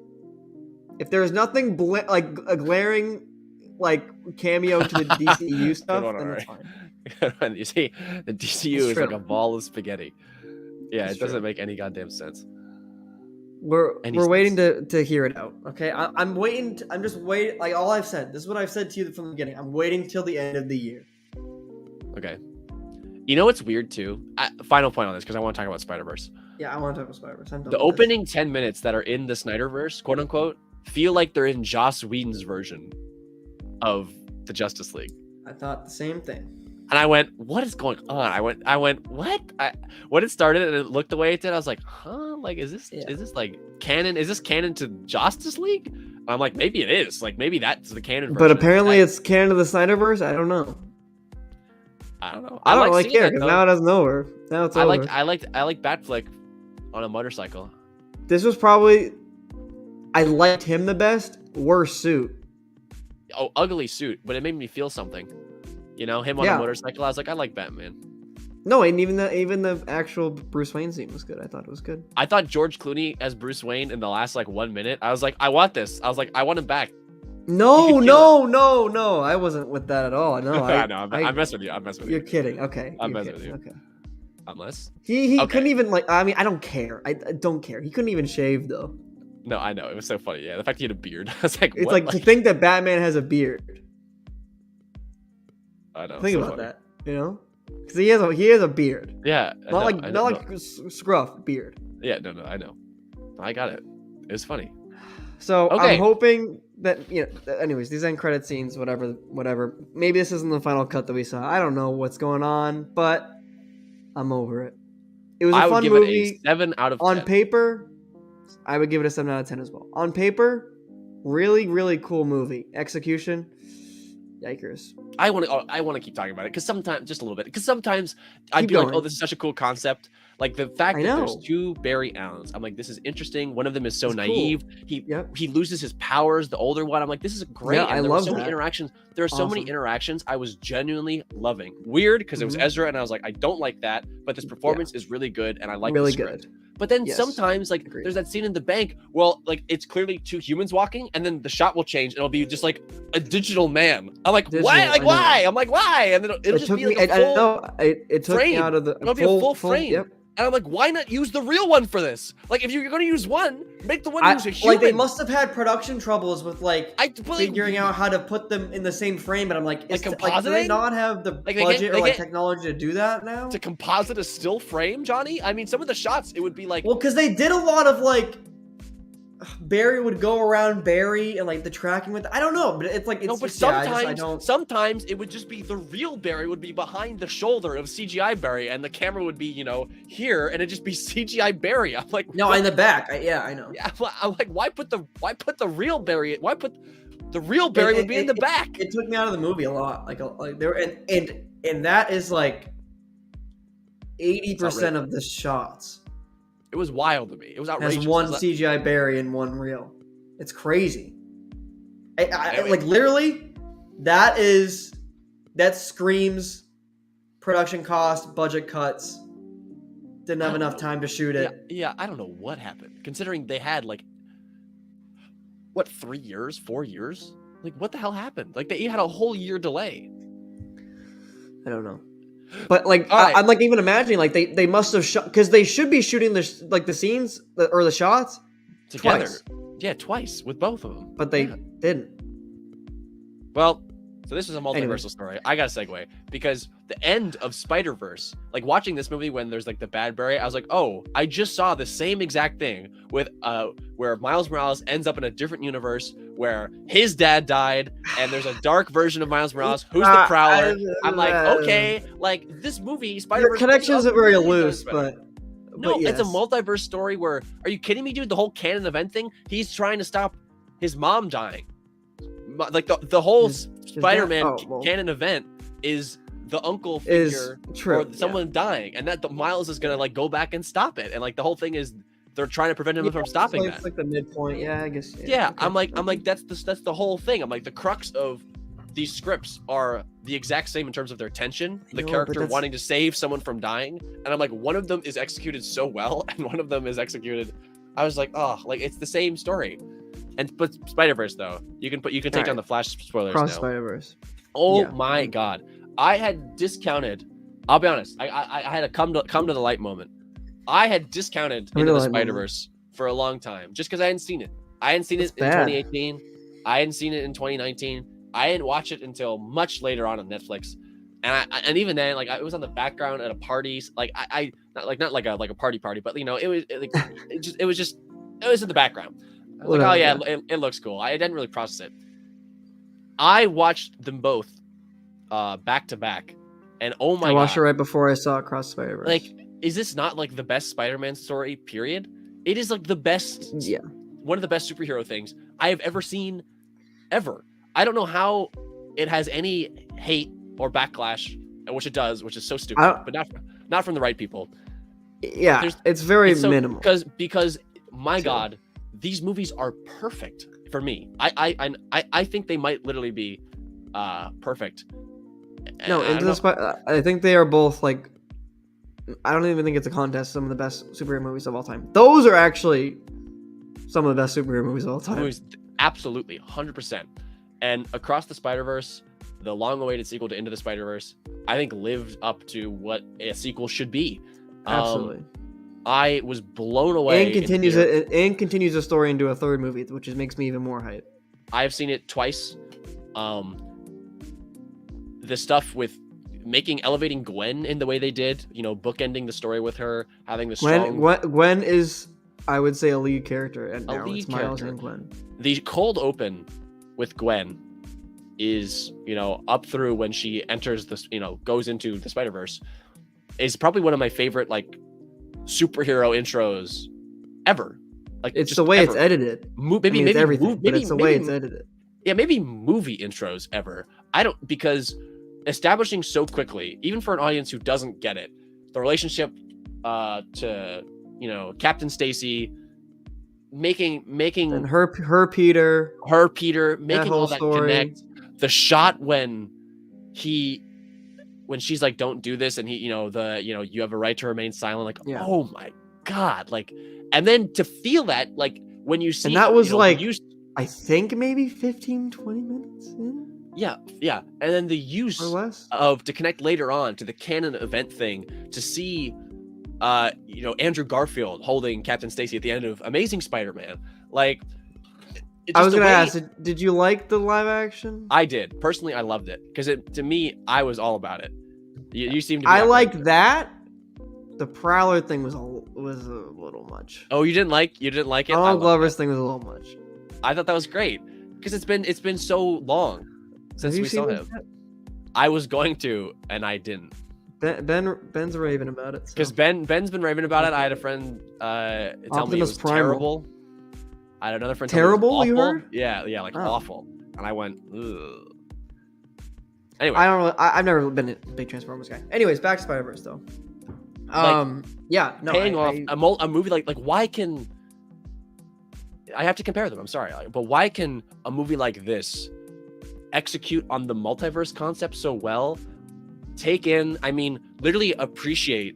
If there is nothing like a glaring like cameo to the DCU stuff, then it's fine. You see, the DCU is like a ball of spaghetti. Yeah, it doesn't make any goddamn sense. We're waiting to hear it out. Okay, I'm waiting. I'm just waiting. Like all I've said. This is what I've said to you from the beginning. I'm waiting till the end of the year. Okay. You know what's weird too? Final point on this because I want to talk about Spiderverse. Yeah, I want to talk about Spiderverse. The opening 10 minutes that are in the Snyderverse, quote unquote, feel like they're in Joss Whedon's version of the Justice League. I thought the same thing. And I went, what is going on? I went, what? When it started and it looked the way it did, I was like, huh? Like, is this like canon? Is this canon to Justice League? And I'm like, maybe it is. Like, maybe that's the canon version. But apparently it's canon to the Snyderverse? I don't know. I don't know. I don't really care because now it doesn't over. Now it's over. I like Batfleck on a motorcycle. This was probably... I liked him the best. Worst suit. Oh, ugly suit, but it made me feel something. You know, him on a motorcycle. I was like, I like Batman. No, and even the actual Bruce Wayne scene was good. I thought it was good. I thought George Clooney as Bruce Wayne in the last like 1 minute, I was like, I want this. I was like, I want him back. No. I wasn't with that at all. No, I know. I'm messing with you. I'm messing with you. You're kidding. Okay. I'm messing with you. Okay. Unless he okay. couldn't even like. I mean, I don't care. I don't care. He couldn't even shave though. No, I know. It was so funny. Yeah, the fact he had a beard. I was like, it's what? like to think that Batman has a beard. I know. Think about that. You know, because he has a beard. Yeah. Not like scruff beard. Yeah. No. I know. I got it. It was funny. So okay. I'm hoping that anyways, these end credit scenes, whatever. Maybe this isn't the final cut that we saw. I don't know what's going on, but I'm over it. It was a fun movie. It a 7 out of 10. On paper, I would give it a 7 out of 10 as well. On paper, really, really cool movie. Execution, yikers. I want to keep talking about it because sometimes I'd be like, oh, this is such a cool concept. Like the fact that there's 2 Barry Allens. I'm like, this is interesting. One of them is so naive. Cool. He loses his powers. The older one, I'm like, this is great. Yeah, I love so many interactions. There are so many interactions I was genuinely loving. Weird because it was Ezra, and I was like, I don't like that, but this performance is really good, and I like the script. Good. But then sometimes, like, there's that scene in the bank. Well, like, it's clearly 2 humans walking, and then the shot will change, and it'll be just like a digital man. I'm like, why? Like, why? I'm like, why? And then it'll just be like a full it took frame. Me out of the it'll be a full frame. Yep. And I'm like, why not use the real one for this? Like, if you're going to use one, make the one use a human. Like, they must have had production troubles with, like, figuring out how to put them in the same frame. But I'm like, do they not have the budget or technology to do that now? To composite a still frame, Johnny? I mean, some of the shots, it would be like... Well, because they did a lot of, like... Barry would go around Barry and like the tracking with I don't know, but it's like sometimes it would just be the real Barry would be behind the shoulder of CGI Barry and the camera would be here and it'd just be CGI Barry. I'm like, no, in the back. I know. Yeah, I'm like, why put the real Barry? Why put the real Barry would be in the back? It took me out of the movie a lot. Like there and that is like 80% of the shots. It was wild to me. It was outrageous. Has one CGI Barry and one real. It's crazy. Like literally, that screams production cost, budget cuts. Didn't have enough time to shoot it. Yeah, I don't know what happened. Considering they had like, what, 3 years, 4 years? Like, what the hell happened? Like, they had a whole year delay. I don't know. But like I'm like even imagining like they must have shot because they should be shooting the scenes or the shots together. Twice. Yeah, twice with both of them. But they didn't. Well, so this is a multiversal story. I got to segue because the end of Spiderverse, like watching this movie when there's like the bad Barry, I was like, oh, I just saw the same exact thing with where Miles Morales ends up in a different universe where his dad died and there's a dark version of Miles Morales who's the Prowler. I'm like, okay, like this movie Spiderverse. Your connections are very loose, but yes. It's a multiverse story where, are you kidding me, dude? The whole canon event thing, he's trying to stop his mom dying. Like the whole Spider-Man canon event is the uncle figure or someone dying, and that Miles is gonna like go back and stop it, and like the whole thing is they're trying to prevent him from stopping that. It's like the midpoint, I guess. Yeah, okay. I'm like that's the whole thing. I'm like the crux of these scripts are the exact same in terms of their tension, the character wanting to save someone from dying, and I'm like one of them is executed so well, and one of them is executed. I was like, oh, like it's the same story. But Spider-Verse though, you can take down the Flash spoilers now. Spider-Verse. Oh my God, I had discounted. I'll be honest, I had a come to the light moment. I had discounted Into the Spider-Verse for a long time just because I hadn't seen it. I hadn't seen it in 2018. I hadn't seen it in 2019. I didn't watch it until much later on Netflix. And even then, like it was on the background at a party. Like I not like a party, but it was in the background. I was like, oh yeah, it looks cool. I didn't really process it. I watched them both back to back, and oh my God. I watched it right before I saw Across Spider-Verse. Like, is this not like the best Spider-Man story, period? It is like the best, one of the best superhero things I have ever seen, ever. I don't know how it has any hate or backlash, which it does, which is so stupid, but not from the right people. Yeah, it's very minimal. Because my God, these movies are perfect for me. I think they might literally be perfect. No, I think they are both like I don't even think it's a contest. Some of the best superhero movies of all time. Those are actually some of the best superhero movies of all time. Absolutely, 100%. And Across the Spider-Verse, the long-awaited sequel to Into the Spider-Verse, I think lived up to what a sequel should be. Absolutely. I was blown away. And continues the story into a third movie, which makes me even more hyped. I've seen it twice. The stuff with elevating Gwen in the way they did, bookending the story with her, having the strong... Gwen is, I would say, a lead character. And now it's Miles and Gwen. The cold open with Gwen is, up through when she enters this, goes into the Spider-Verse, is probably one of my favorite, superhero intros ever. It's the way it's edited. Maybe it's everything, but it's the way it's edited. Yeah, maybe movie intros ever. Because establishing so quickly, even for an audience who doesn't get it, the relationship to Captain Stacy, making and her Peter, making all that story connect. The shot when she's like, "Don't do this," and he, you have a right to remain silent. Oh my god! And then to feel that, when you see, and that was I think maybe 15, 20 minutes in. Yeah. And then the use to connect later on to the canon event thing, to see Andrew Garfield holding Captain Stacy at the end of Amazing Spider-Man. I was gonna ask, did you like the live action? I did. Personally, I loved it because to me, I was all about it. You seem to be... I liked that. The Prowler thing was a little much. Oh, you didn't like it? Donald Glover's thing was a little much. I thought that was great because it's been so long since we saw him. I was going to, and I didn't. Ben's raving about it. Because Ben's been raving about it. I had a friend tell me it was terrible. I had another friend tell me it was awful. You heard? Yeah, awful. And I went, ugh. Anyway. I don't know. I've never been a big Transformers guy. Anyways, back to Spider-Verse though. Paying off a movie like why can... I have to compare them, I'm sorry. But why can a movie like this execute on the multiverse concept so well, literally appreciate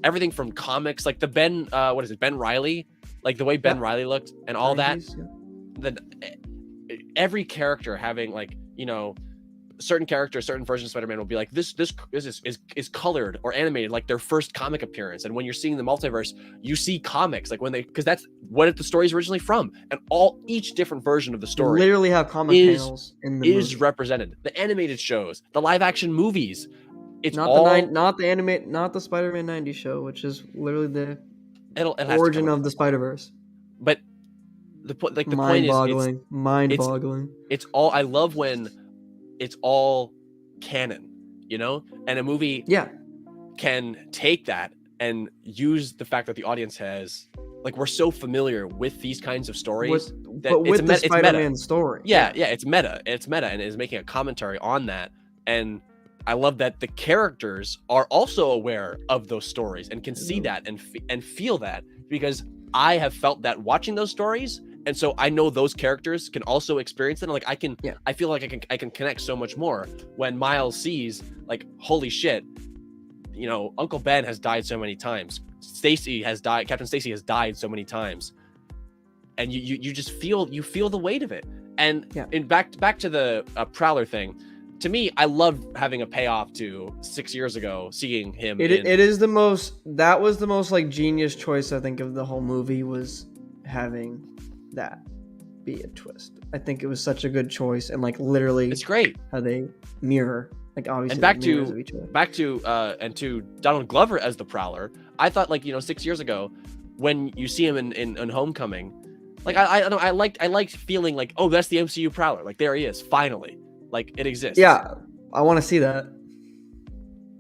everything from comics, like the Ben Reilly, the way Ben Reilly looked and all that. Every character having certain characters, certain versions of Spider-Man will be like, this is colored or animated like their first comic appearance. And when you're seeing the multiverse, you see comics because that's what the story's originally from. And each different version of the story literally have comic panels in the movie. Represented. The animated shows, the live action movies. It's not the Spider-Man 90 show, which is literally the origin of the Spider-Verse. But the point is, mind-boggling. It's all... I love when it's all canon, and a movie can take that and use the fact that the audience has, we're so familiar with these kinds of stories with the Spider-Man story. Yeah, it's meta and is making a commentary on that. And I love that the characters are also aware of those stories and can see that and feel that, because I have felt that watching those stories. And so I know those characters can also experience it. I feel like I can connect so much more when Miles sees, holy shit, Uncle Ben has died so many times. Captain Stacy has died so many times. And you just feel the weight of it. And back to the Prowler thing. To me, I love having a payoff to 6 years ago, seeing him. That was the most genius choice, I think, of the whole movie, was having that be a twist. I think it was such a good choice, and literally it's great how they mirror, obviously, and back to Donald Glover as the Prowler. I thought 6 years ago when you see him in Homecoming, I liked feeling oh, that's the MCU Prowler, there he is finally, it exists. Yeah, I want to see that.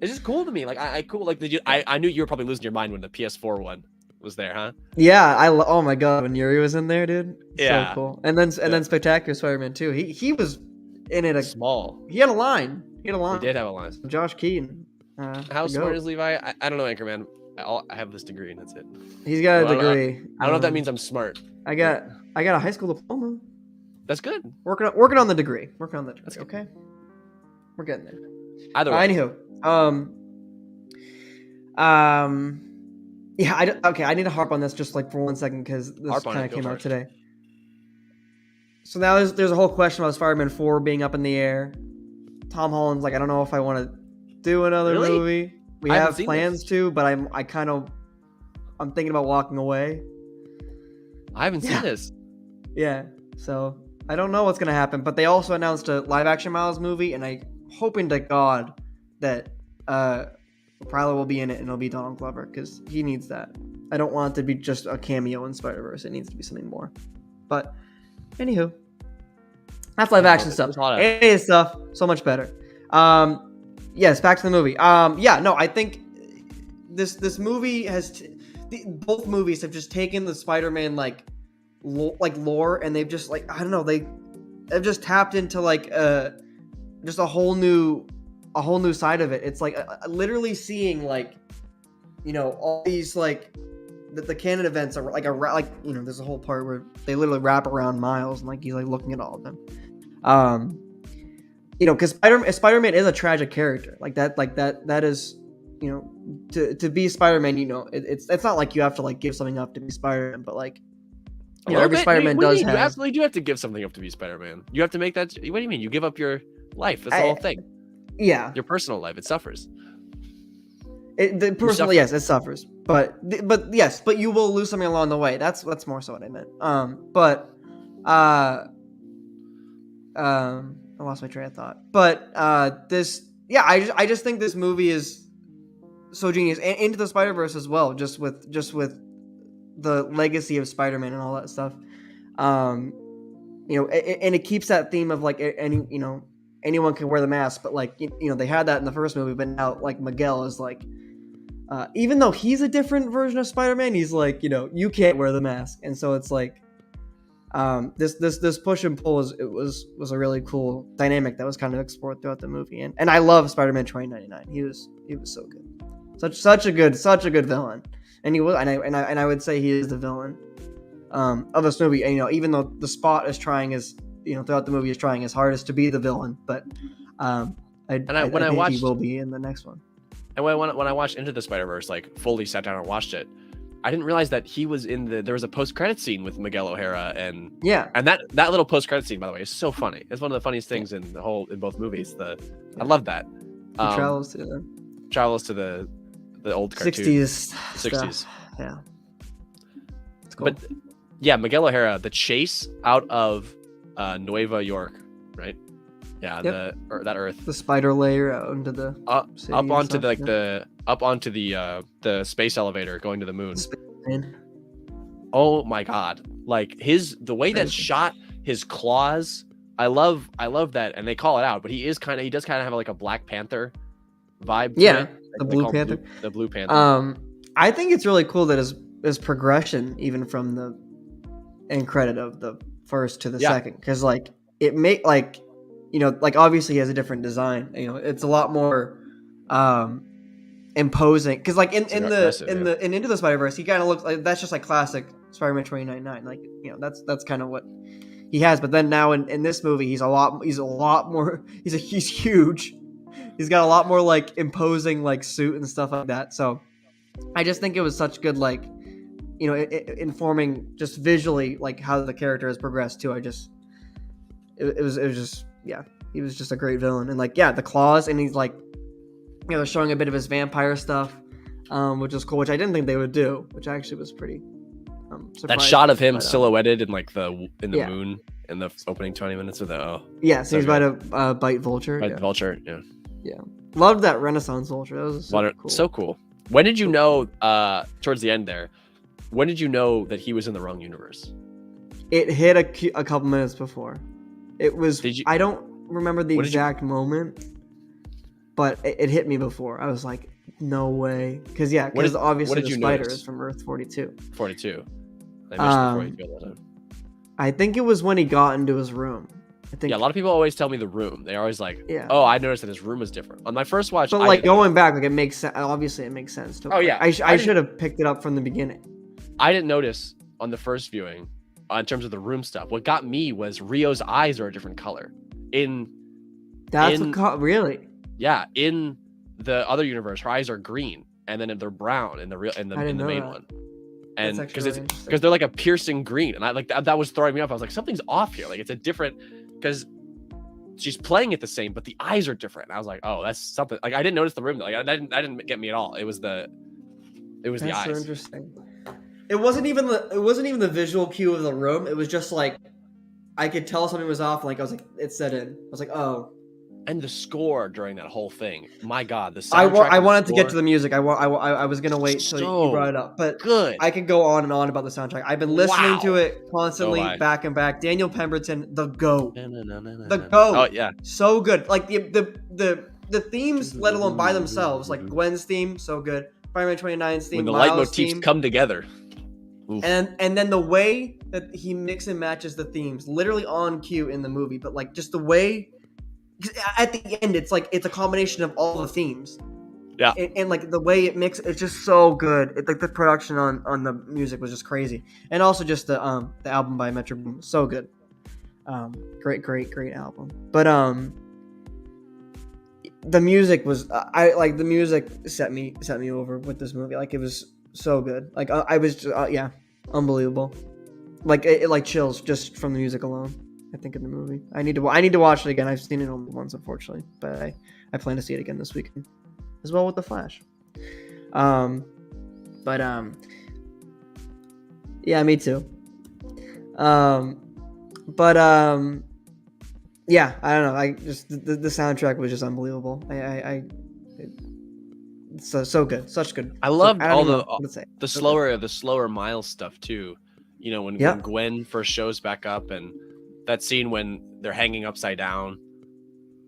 It's just cool to me. I knew you were probably losing your mind when the PS4 one was there, huh? Yeah, oh my god, when Yuri was in there, dude. Yeah, so cool. And then Spectacular Spider-Man 2. He was in it small. He had a line. He did have a line. Josh Keaton. How smart is Levi? I don't know, Anchorman. I have this degree and that's it. He's got a degree. I don't know if that means I'm smart. I got a high school diploma. That's good. Working on the degree. That's okay. We're getting there. Either way. Anywho, Yeah, okay, I need to harp on this just like for 1 second because this kind of came out today. So now there's a whole question about Spider-Man 4 being up in the air. Tom Holland's like, I don't know if I want to do another movie. We have plans to, but I'm thinking about walking away. I haven't seen this. Yeah, so I don't know what's gonna happen, but they also announced a live-action Miles movie, and I'm hoping to God that Prowler will be in it and it'll be Donald Glover because he needs that. I don't want it to be just a cameo in Spider-Verse. It needs to be something more. But anywho, that's live-action stuff. Hey, stuff so much better. Yes, back to the movie. I think this movie has both movies have just taken the Spider-Man lore, and they've just I don't know, they've just tapped into just a whole new side of it. It's literally seeing all these the canon events are there's a whole part where they literally wrap around Miles and he's looking at all of them. Because Spider-Man is a tragic character. That is, to be Spider-Man, it's not like you have to give something up to be Spider-Man, but every Spider-Man does have. You absolutely do have to give something up to be Spider-Man. You have to make that. What do you mean? You give up your life. That's the whole thing. Yeah. Your personal life, it suffers. Personally, yes, it suffers. But you will lose something along the way. That's more so what I meant. I lost my train of thought. But I just think this movie is so genius, and Into the Spider-Verse as well. Just with the legacy of Spider-Man and all that stuff. And it keeps that theme of anyone can wear the mask, but they had that in the first movie, but now Miguel is even though he's a different version of Spider-Man, he's you can't wear the mask, and so it's this push and pull was a really cool dynamic that was kind of explored throughout the movie, and I love Spider-Man 2099. He was so good, such a good villain, and he was, and I would say he is the villain of this movie. And even though the Spot is trying throughout the movie is trying his hardest to be the villain, but I think he will be in the next one. And when I watched Into the Spider-Verse, fully sat down and watched it, I didn't realize that he was there was a post-credit scene with Miguel O'Hara, and that little post-credit scene, by the way, is so funny. It's one of the funniest things in both movies. I love that. He travels to the old cartoon 60s. Yeah. It's cool. But yeah, Miguel O'Hara, the chase out of Nueva York, right? Yeah, that Earth. The spider layer out into the up onto the space elevator going to the moon. Oh my God! The way that's shot, his claws. I love that, and they call it out. But he does kind of have a Black Panther vibe. Yeah, the Blue Panther. The Blue Panther. I think it's really cool that his progression, even from the end credit of the first to the second, because it make obviously he has a different design. It's a lot more imposing, because in Into the Spider-Verse, he kind of looks that's just classic Spider-Man 2099. That's kind of what he has. But then now in this movie, he's huge. He's got a lot more imposing suit and stuff like that. So I just think it was such good informing just visually how the character has progressed too. It was just he was just a great villain, and the claws, and he's showing a bit of his vampire stuff, which is cool, which I didn't think they would do, which actually was pretty that shot of him silhouetted in the moon in the opening 20 minutes of the so he's about to bite Vulture. Vulture, loved that Renaissance Vulture. That was cool. So cool. When did you know towards the end there, when did you know that he was in the wrong universe? It hit a couple minutes before. It was I don't remember the exact moment, but it hit me before. I was like, no way. Because obviously the spider is from Earth 42. 42. They mentioned 42 all the time. I think it was when he got into his room. I think. Yeah, a lot of people always tell me the room. They're always oh, I noticed that his room was different. On my first watch, but going back, it makes sense. Obviously, it makes sense. I should have picked it up from the beginning. I didn't notice on the first viewing, in terms of the room stuff. What got me was Rio's eyes are a different color. Really? Yeah, in the other universe, her eyes are green. and then they're brown in the main one. And because really they're like a piercing green, and I like that was throwing me off. I was like, something's off here. Like it's a different, because she's playing it the same, but the eyes are different. And I was like, oh, that's something. Like I didn't notice the room. Like that didn't get me at all. It was the eyes. So interesting. It wasn't even the visual cue of the room. It was just like I could tell something was off. Like I was like, it set in. I was like, oh. And the score during that whole thing, my God, the soundtrack. I wanted to get to the music. I was gonna wait till you brought it up, but good. I could go on and on about the soundtrack. I've been listening to it constantly, back and back. Daniel Pemberton, the GOAT, the GOAT. Oh yeah, so good. Like the themes, let alone by themselves, like Gwen's theme, so good. Spider-Man 29's theme, when the Miles' leitmotifs theme, come together. Oof. And then the way that he mix and matches the themes, literally on cue in the movie, but like just the way. At the end, it's like it's a combination of all the themes. Yeah, and like the way it mixes, it's just so good. Like the production on the music was just crazy, and also just the album by Metro Boomin, so good. Great album. But the music was the music set me over with this movie. Like it was so good. Like I was just, unbelievable. Like it like chills just from the music alone. I think in the movie, I need to watch it again. I've seen it only once, unfortunately, but I plan to see it again this weekend, as well with The Flash. Yeah, me too. Yeah, I don't know. I just the soundtrack was just unbelievable. It's so good, such good. I loved all the slower Miles stuff too. You know, when Gwen first shows back up and that scene when they're hanging upside down,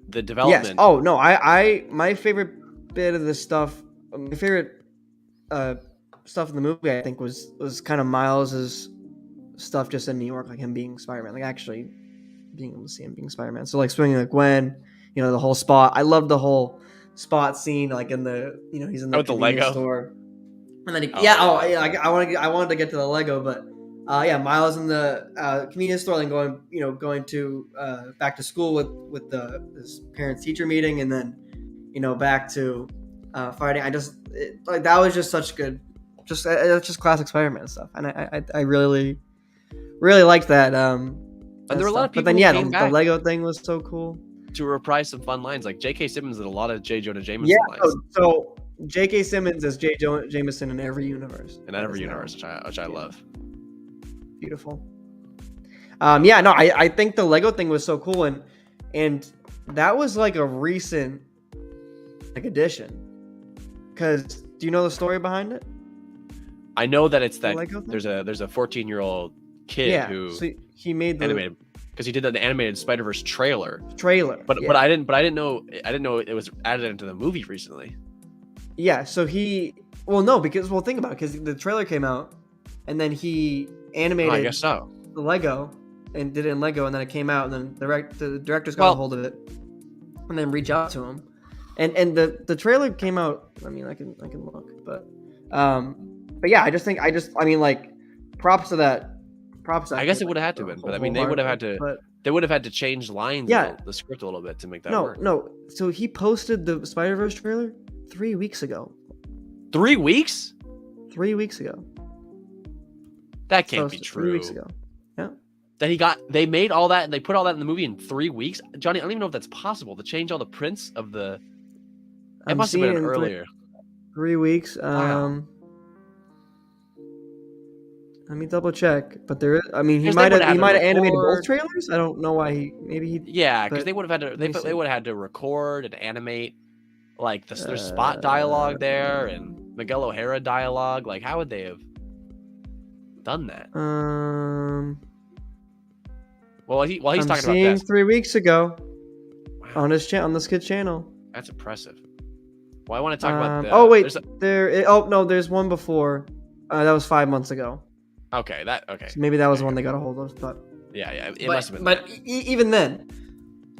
the development. Yes. Oh no, my favorite bit of the stuff, my favorite stuff in the movie, I think was kind of Miles's stuff just in New York, like him being Spider-Man, like actually being able to see him being Spider-Man. So like swinging like Gwen, you know, the whole Spot. I love the whole Spot scene, like in the, you know, he's in the Lego store, and then I wanted to get to the Lego, but. Miles in the convenience store, and going to back to school with his parents teacher meeting, and then back to fighting. That was just such good, it's just classic Spider-Man stuff, and I really liked that. And there were a lot of people. But then the Lego thing was so cool. To reprise some fun lines, like J.K. Simmons did a lot of J. Jonah Jameson lines. So J.K. Simmons is J. Jameson in every universe. Which I love. Beautiful. I think the Lego thing was so cool, and that was like a recent addition. Because do you know the story behind it? I know that it's that there's a 14-year-old kid who he made the animated, because he did the animated Spiderverse trailer. But I didn't know it was added into the movie recently. Yeah, so think about it, because the trailer came out, and then he animated I guess so. The Lego and did it in Lego, and then it came out, and then the directors got a hold of it and then reach out to him, and the trailer came out. I mean, I can look, but yeah, I mean like props to that. I guess it would have had to been, but I mean they would have had to change lines of the script a little bit to make that work. No, so he posted the Spider-Verse trailer 3 weeks ago. 3 weeks? 3 weeks ago. That can't be true. 3 weeks ago. Yeah. They made all that and they put all that in the movie in 3 weeks. Johnny, I don't even know if that's possible to change all the prints of the. It must have been earlier. 3 weeks. Wow. Let me double check. But there is. I mean, he might have animated both trailers. I don't know why because they would have had to. They would have had to record and animate, like there's Spot dialogue there and Miguel O'Hara dialogue. Like, how would they have done that? While he's talking about this, 3 weeks ago on this kid's channel. That's impressive. Well, I want to talk about there's one before. That was 5 months ago. Okay. So maybe that was the one they got a hold of, but it must have been. But even then,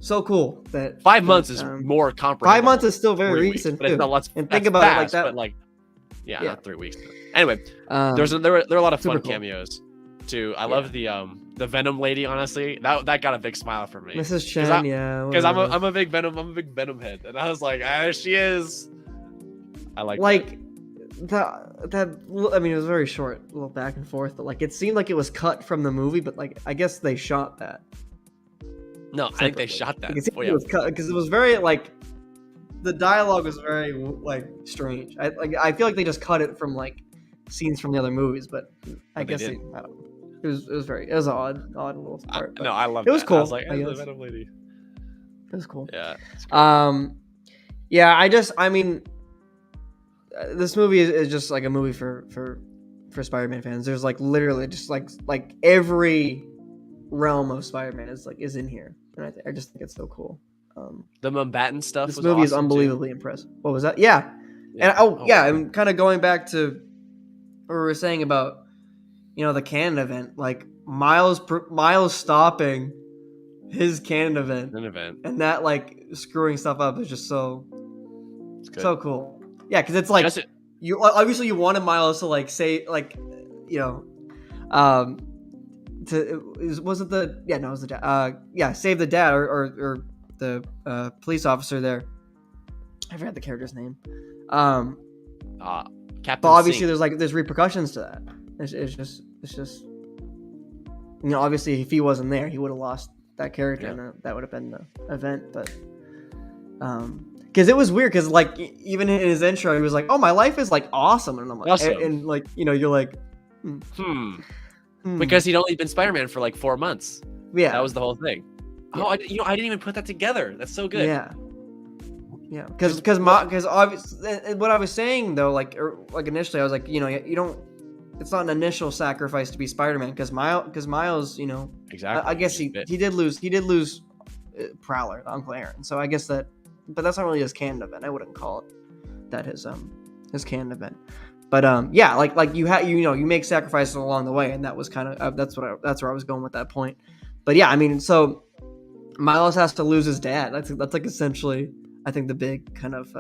so cool that 5 months is more comprehensive. 5 months is still very recent, but too. And think about it like that. But not 3 weeks. Anyway, there were a lot of fun cameos too. I love the Venom lady. Honestly, that got a big smile from me. Mrs. Chen, because I'm a big Venom head, and I was like, there she is. I like I mean, it was very short, a little back and forth, but like it seemed like it was cut from the movie, but like I guess they shot that. No, I think they shot that. Like, it was cut because it was very like the dialogue was very like strange. I feel like they just cut it from like scenes from the other movies, but I guess I don't know. It was odd little part. No, I love it. It was cool. I was like, I guess. Lady. It was cool. Yeah. Yeah. I mean, this movie is just like a movie for Spider-Man fans. There's like literally just like every realm of Spider-Man is in here, and I just think it's so cool. The Mumbattan stuff. This movie is unbelievably impressive. What was that? Yeah. And I'm kind of going back to what we were saying about the Canon event, like Miles stopping his Canon event, and that like screwing stuff up is just so cool. Yeah, because it's like you obviously you wanted Miles to like say like was it the it was the dad save the dad or the police officer there. I forgot the character's name. Captain. But obviously there's repercussions to that. It's just obviously if he wasn't there, he would have lost that character, and that would have been the event. But because it was weird, because like even in his intro, he was like, "Oh, my life is like awesome," and I'm like, awesome. and like you're like, because he'd only been Spider-Man for like 4 months. Yeah, that was the whole thing. Yeah. I didn't even put that together. That's so good. Yeah, because obviously what I was saying though, like initially I was like, you don't. It's not an initial sacrifice to be Spider-Man, because Miles, exactly. I guess he did lose Prowler, Uncle Aaron. So I guess but that's not really his canon event. I wouldn't call it that his canon event. But like you make sacrifices along the way, and that was kind of that's where I was going with that point. But yeah, I mean, so Miles has to lose his dad. That's like essentially, I think, the big kind of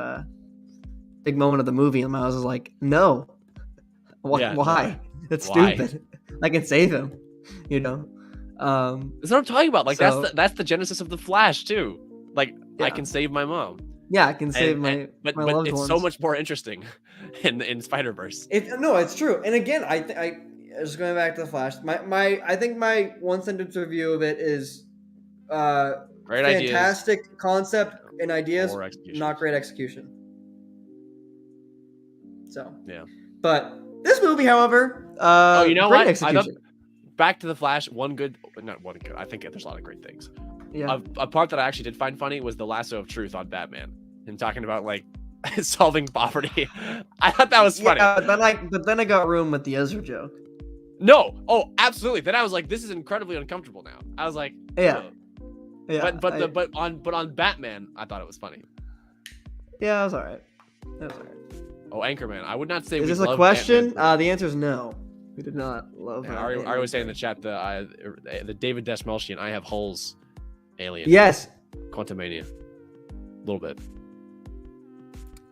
big moment of the movie, and Miles is like, no. Why? That's stupid. I can save him. That's what I'm talking about. Like that's the genesis of the Flash too. Like I can save my mom. Yeah, I can save my loved it's ones. So much more interesting in Spiderverse. It's true. And again, I just going back to the Flash. I think my one sentence review of it is great fantastic ideas, concept and ideas, not great execution. So yeah, but. This movie, however, great execution. Back to the Flash. Not one good. I think there's a lot of great things. Yeah. A part that I actually did find funny was the lasso of truth on Batman, and talking about like solving poverty. I thought that was funny. Yeah, but then I got ruined with the Ezra joke. No. Oh, absolutely. Then I was like, this is incredibly uncomfortable now. I was like, yeah. But on Batman, I thought it was funny. Yeah, it was alright. Oh, Anchorman. I would not say. Is this a question? The answer is no. We did not love. Yeah, Ari was saying in the chat the David Desmelchian I have holes alien. Yes. Quantumania. A little bit.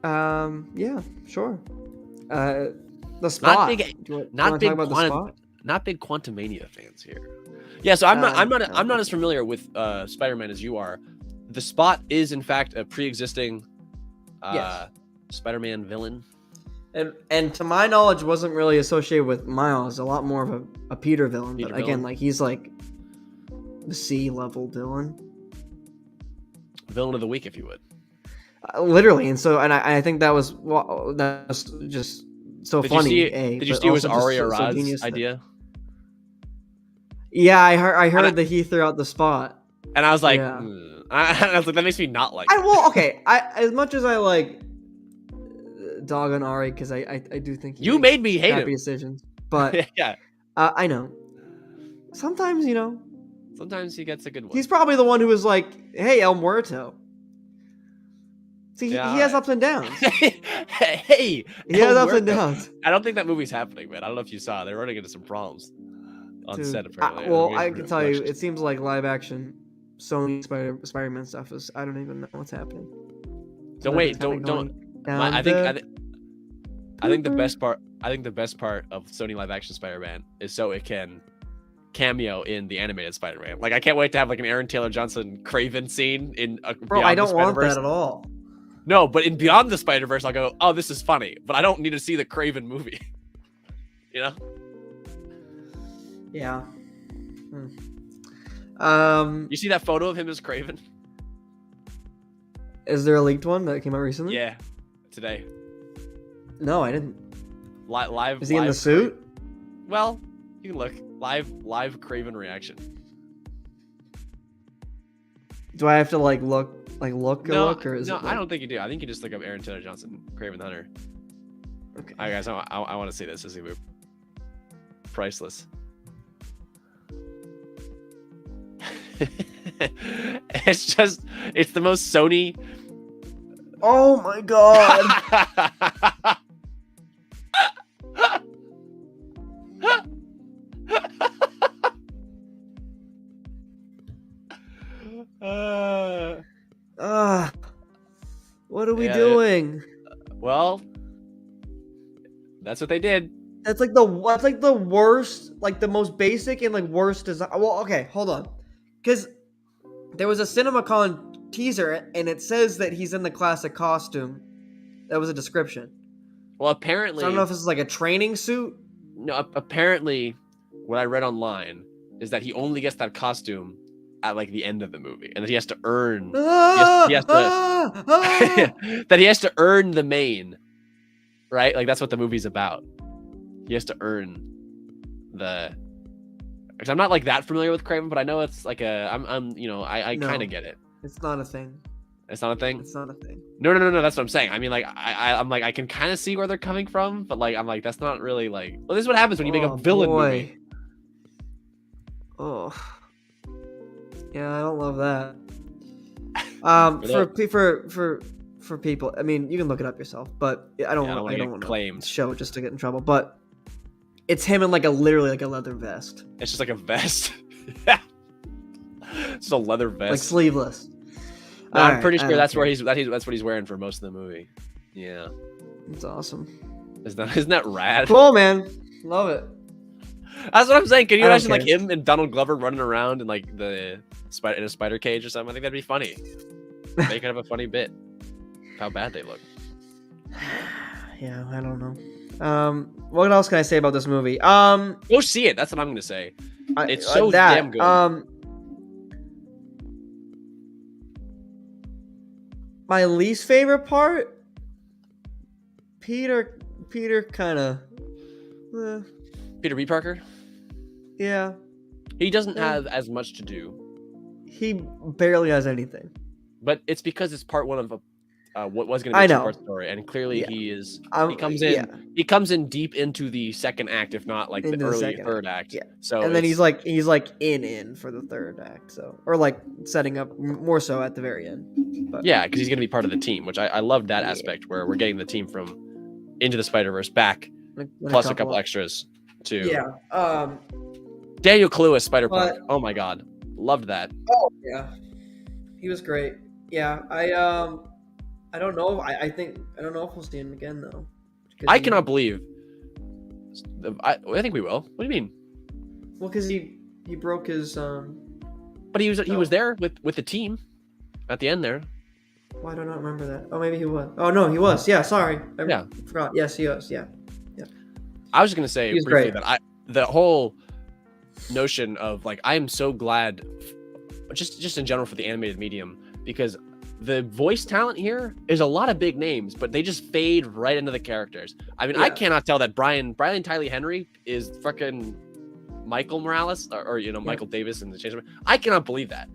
Yeah. Sure. The Spot. Not big Quantumania fans here. Yeah. So I'm not as familiar with Spider-Man as you are. The Spot is in fact a pre-existing. Yes. Spider-Man villain, and to my knowledge wasn't really associated with Miles. A lot more of a Peter villain, but again, like he's like the C-level villain of the week, if you would. Literally, and I think that's just so funny. Did you see it was Ari Arad's idea? Yeah, I heard that he threw out the Spot, and I was like, I was like, that makes me not like. As much as I like. Dog on Ari, because I do think you made me hate him. Decisions, but yeah, I know. Sometimes sometimes he gets a good one. He's probably the one who was like, "Hey, El Muerto." See, he has ups and downs. Hey, he has ups and downs. I don't think that movie's happening, man. I don't know if you saw. They're running into some problems on set. Apparently, I can tell you, it seems like live action Sony Spider-Man stuff is. I don't even know what's happening. Don't. I think the best part of Sony live action Spider-Man is so it can cameo in the animated Spider-Man. Like I can't wait to have like an Aaron Taylor Johnson Craven scene in I don't want that at all. No, but in Beyond the Spider-Verse, I'll go, oh, this is funny, but I don't need to see the Craven movie. You know? Yeah. You see that photo of him as Craven? Is there a leaked one that came out recently? Yeah, today. No, I didn't. Live. Is he in the suit? Well, you can look. Live Craven reaction. Do I have to look or is no? it I don't think you do. I think you just look up Aaron Taylor Johnson, Craven the Hunter. Okay. All right, guys, I want to see this. This is priceless. It's the most Sony. Oh my god. What are we doing? Well, that's what they did. That's like the worst, like the most basic and worst design. Well, okay, hold on, because there was a CinemaCon teaser and it says that he's in the classic costume. That was a description. Well, apparently, so I don't know if this is like a training suit. No, apparently, what I read online is that he only gets that costume at the end of the movie, and that he has to earn. That he has to earn the main, right? That's what the movie's about. He has to earn the. Because I'm not that familiar with Craven, but I know it's I kind of get it. It's not a thing. It's not a thing. It's not a thing. No. That's what I'm saying. I mean, I can kind of see where they're coming from, but I'm that's not really well, this is what happens when you make a villain movie. Oh. Yeah, I don't love that. For people, I mean, you can look it up yourself, but I don't want to show it just to get in trouble. But it's him in literally a leather vest. It's just a vest. It's a leather vest, sleeveless. No, I'm pretty sure that's what he's wearing for most of the movie. Yeah, it's awesome. Isn't that rad? Cool, man. Love it. That's what I'm saying. Can you imagine him and Donald Glover running around in in a spider cage or something? I think that'd be funny. They could have a funny bit. How bad they look. Yeah, I don't know. What else can I say about this movie? Go see it. That's what I'm gonna say. It's so damn good. My least favorite part, Peter kind of. Peter B. Parker. Yeah. He doesn't have as much to do. He barely has anything. But it's because it's part one of what was going to be a two-part story, and clearly he is. He comes in. Yeah. He comes in deep into the second act, if not the early third act. Yeah. So and then he's in for the third act, so or setting up more so at the very end. But, yeah, because he's going to be part of the team, which I love that aspect where we're getting the team from Into the Spider-Verse back, plus a couple extras too. Yeah. Daniel Kaluuya Spider-Punk. Oh my god, loved that. Oh yeah, he was great. Yeah, I don't know. I don't know if we'll see him again though. I cannot believe. I think we will. What do you mean? Well, because he broke his. But he was there with the team, at the end there. Why do I not remember that? Oh, maybe he was. Oh no, he was. Yeah, sorry. I forgot. Yes, he was. Yeah. I was just gonna say briefly that the whole notion of I am so glad, just in general for the animated medium, because the voice talent here is a lot of big names, but they just fade right into the characters. I mean, I cannot tell that Brian Tyree Henry is fucking Michael Morales or Michael Davis in the Change. I cannot believe that.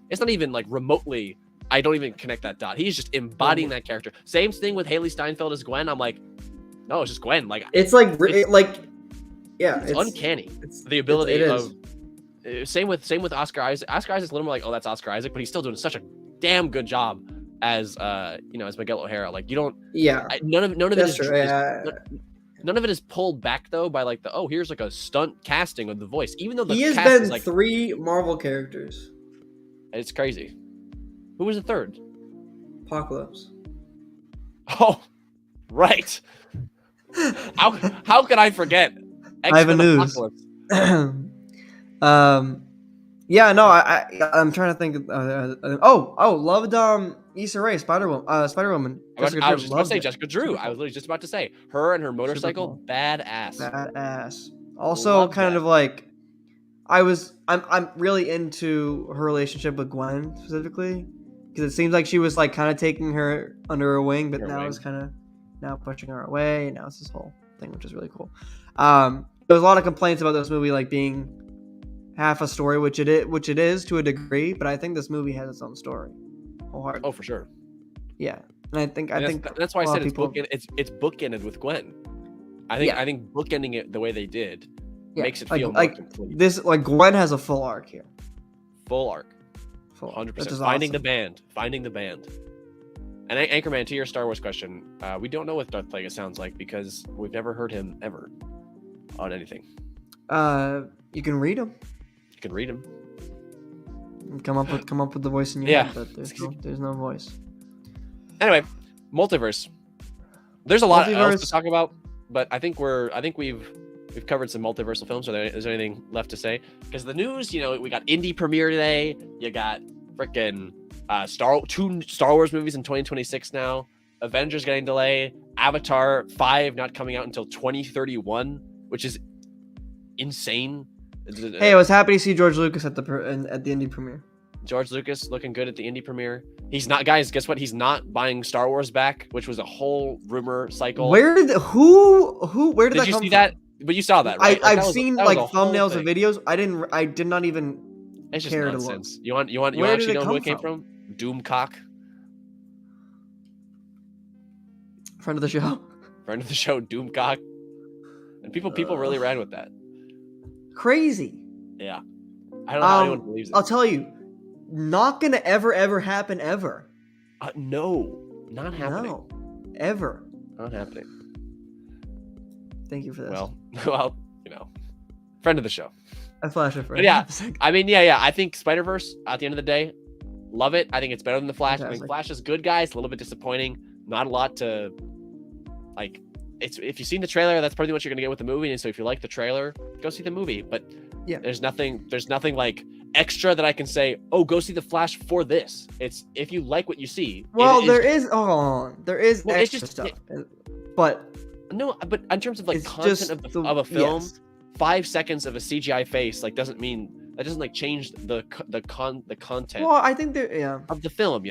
It's not even remotely. I don't even connect that dot. He's just embodying that character. Same thing with Haley Steinfeld as Gwen. I'm like, no, it's just Gwen. It's uncanny. It's the ability of. Same with Oscar Isaac. Oscar Isaac's a little more oh, that's Oscar Isaac, but he's still doing such a damn good job as as Miguel O'Hara. You don't. Yeah. None of it is. None of it is pulled back though by here's a stunt casting of the voice. Even though he has been 3 Marvel characters. It's crazy. Who was the third? Apocalypse. Oh, right. How could I forget? Ivan News. Yeah, no, I'm trying to think. Loved Issa Rae, Spider-Woman. I was just about to say loved it. Jessica Drew. Super I was cool. literally just about to say her and her Super motorcycle, cool. badass. Badass. Also, Love kind that. of like, I'm really into her relationship with Gwen specifically, because it seems like she was like kind of taking her under her wing, but now is kind of now pushing her away. And now it's this whole thing, which is really cool. There's a lot of complaints about this movie like being half a story, which it is to a degree, but I think this movie has its own story. Oh, for sure. Yeah, and I think that's why I said people, it's bookended with Gwen. I think bookending it the way they did makes it feel more complete. This like Gwen has a full arc here. Full arc. 100%. Finding the band. And Anchorman, to your Star Wars question, we don't know what Darth Plagueis sounds like because we've never heard him ever on anything. You can read him. You can read him. Come up with the voice in your head, but there's no voice. Anyway, multiverse. There's a lot else to talk about, but I think we've covered some multiversal films. Is there anything left to say? Because the news, we got indie premiere today. You got freaking two Star Wars movies in 2026 now. Avengers getting delayed. Avatar 5 not coming out until 2031, which is insane. Hey, I was happy to see George Lucas at the indie premiere. George Lucas looking good at the indie premiere. He's not, guys. Guess what? He's not buying Star Wars back, which was a whole rumor cycle. Where did that come you see that? But you saw that, right? I've seen like thumbnails and videos. I did not even it's just care nonsense. to look. You want to actually know who it came from? Doomcock. Friend of the show, Doomcock. And people really ran with that. Crazy. Yeah. I don't know how anyone believes it. I'll tell you, not gonna ever happen ever. No, not happening. No, ever. Not happening. Thank you for this. Well, friend of the show. A flash of friend. Yeah, I mean, yeah. I think Spiderverse. At the end of the day, love it. I think it's better than the Flash. Fantastic. I think Flash is good, guys. A little bit disappointing. Not a lot to like. If you've seen the trailer, that's probably what you're gonna get with the movie. And so if you like the trailer, go see the movie. But yeah, there's nothing like extra that I can say. Oh, go see the Flash for this. It's if you like what you see. Well, there is extra stuff, but no. But in terms of like content of a film, 5 seconds of a CGI face doesn't change the content. Well, I think of the film,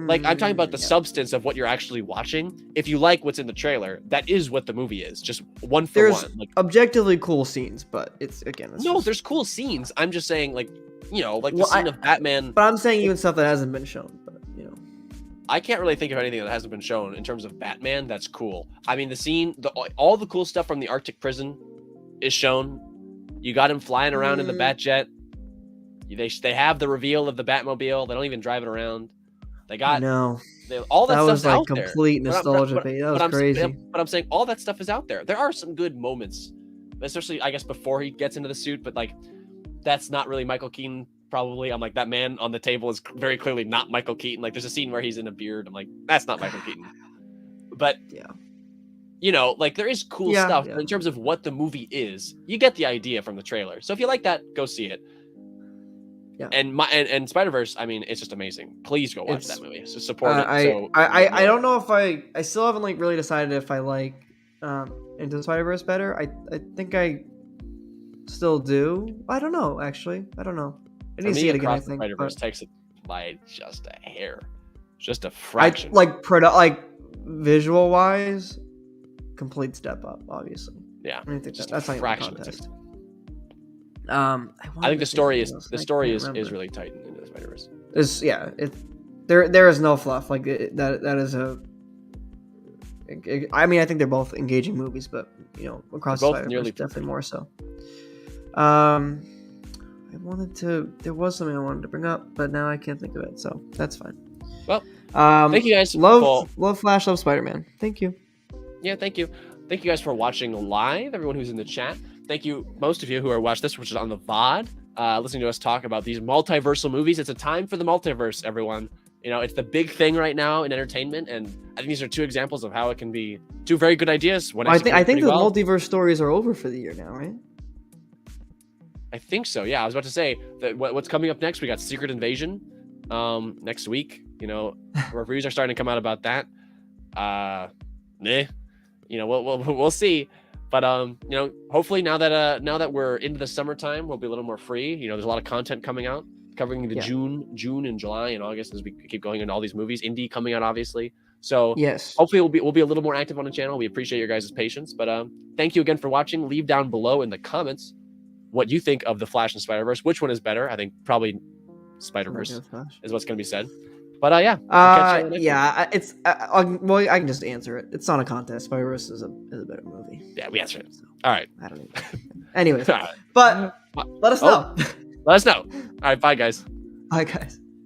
like I'm talking about the substance of what you're actually watching. If you like what's in the trailer, that is what the movie is, just one for one. There's objectively cool scenes, but there's cool scenes. I'm just saying, the scene of Batman. But I'm saying even stuff that hasn't been shown. But I can't really think of anything that hasn't been shown in terms of Batman. That's cool. I mean, the scene, all the cool stuff from the Arctic prison is shown. You got him flying around in the Batjet. They have the reveal of the Batmobile. They don't even drive it around. They got all that stuff's out there. That was complete nostalgia. That was crazy. But I'm saying all that stuff is out there. There are some good moments, especially I guess before he gets into the suit. But that's not really Michael Keaton. Probably, I'm like, that man on the table is very clearly not Michael Keaton. There's a scene where he's in a beard. I'm like, that's not Michael Keaton. But there is cool stuff. In terms of what the movie is, you get the idea from the trailer. So if you like that, go see it. Yeah. And Spiderverse, I mean, it's just amazing. Please go watch that movie. So support it. I don't know if I still haven't really decided if I like Into the Spider-Verse better. I think I still do. I don't know, actually. I don't know. I need to see it again, I think. Spider-Verse takes it by just a hair. Just a fraction. Visual wise, complete step up, obviously. Yeah. I think that's not even a contest. I think the story is really tight in the Spider-Verse. There is no fluff that is a. I mean, I think they're both engaging movies, but across the Spider-Verse, definitely more so. There was something I wanted to bring up, but now I can't think of it, so that's fine. Well, thank you guys. Love Flash, love Spider-Man. Thank you. Yeah, thank you. Thank you guys for watching live. Everyone who's in the chat. Thank you, most of you who are watching this, which is on the VOD, listening to us talk about these multiversal movies. It's a time for the multiverse, everyone. It's the big thing right now in entertainment, and I think these are two examples of how it can be two very good ideas. I think the multiverse stories are over for the year now, right? I think so. Yeah, I was about to say that what's coming up next. We got Secret Invasion next week. You know, reviews are starting to come out about that. You know, we'll see. But you know, hopefully now that we're into the summertime, we'll be a little more free. You know, there's a lot of content coming out, covering the June and July and August as we keep going into all these movies. Indie coming out, obviously. So yes, hopefully we'll be a little more active on the channel. We appreciate your guys' patience. But thank you again for watching. Leave down below in the comments what you think of the Flash and Spider-Verse. Which one is better? I think probably Spider-Verse is what's going to be said. But yeah, it's well, I can just answer it. It's not a contest. Spider-Verse is a better movie. Yeah, we answered it. So, all right. I don't know. Anyways, but let us know. Let us know. All right, bye guys. Bye guys.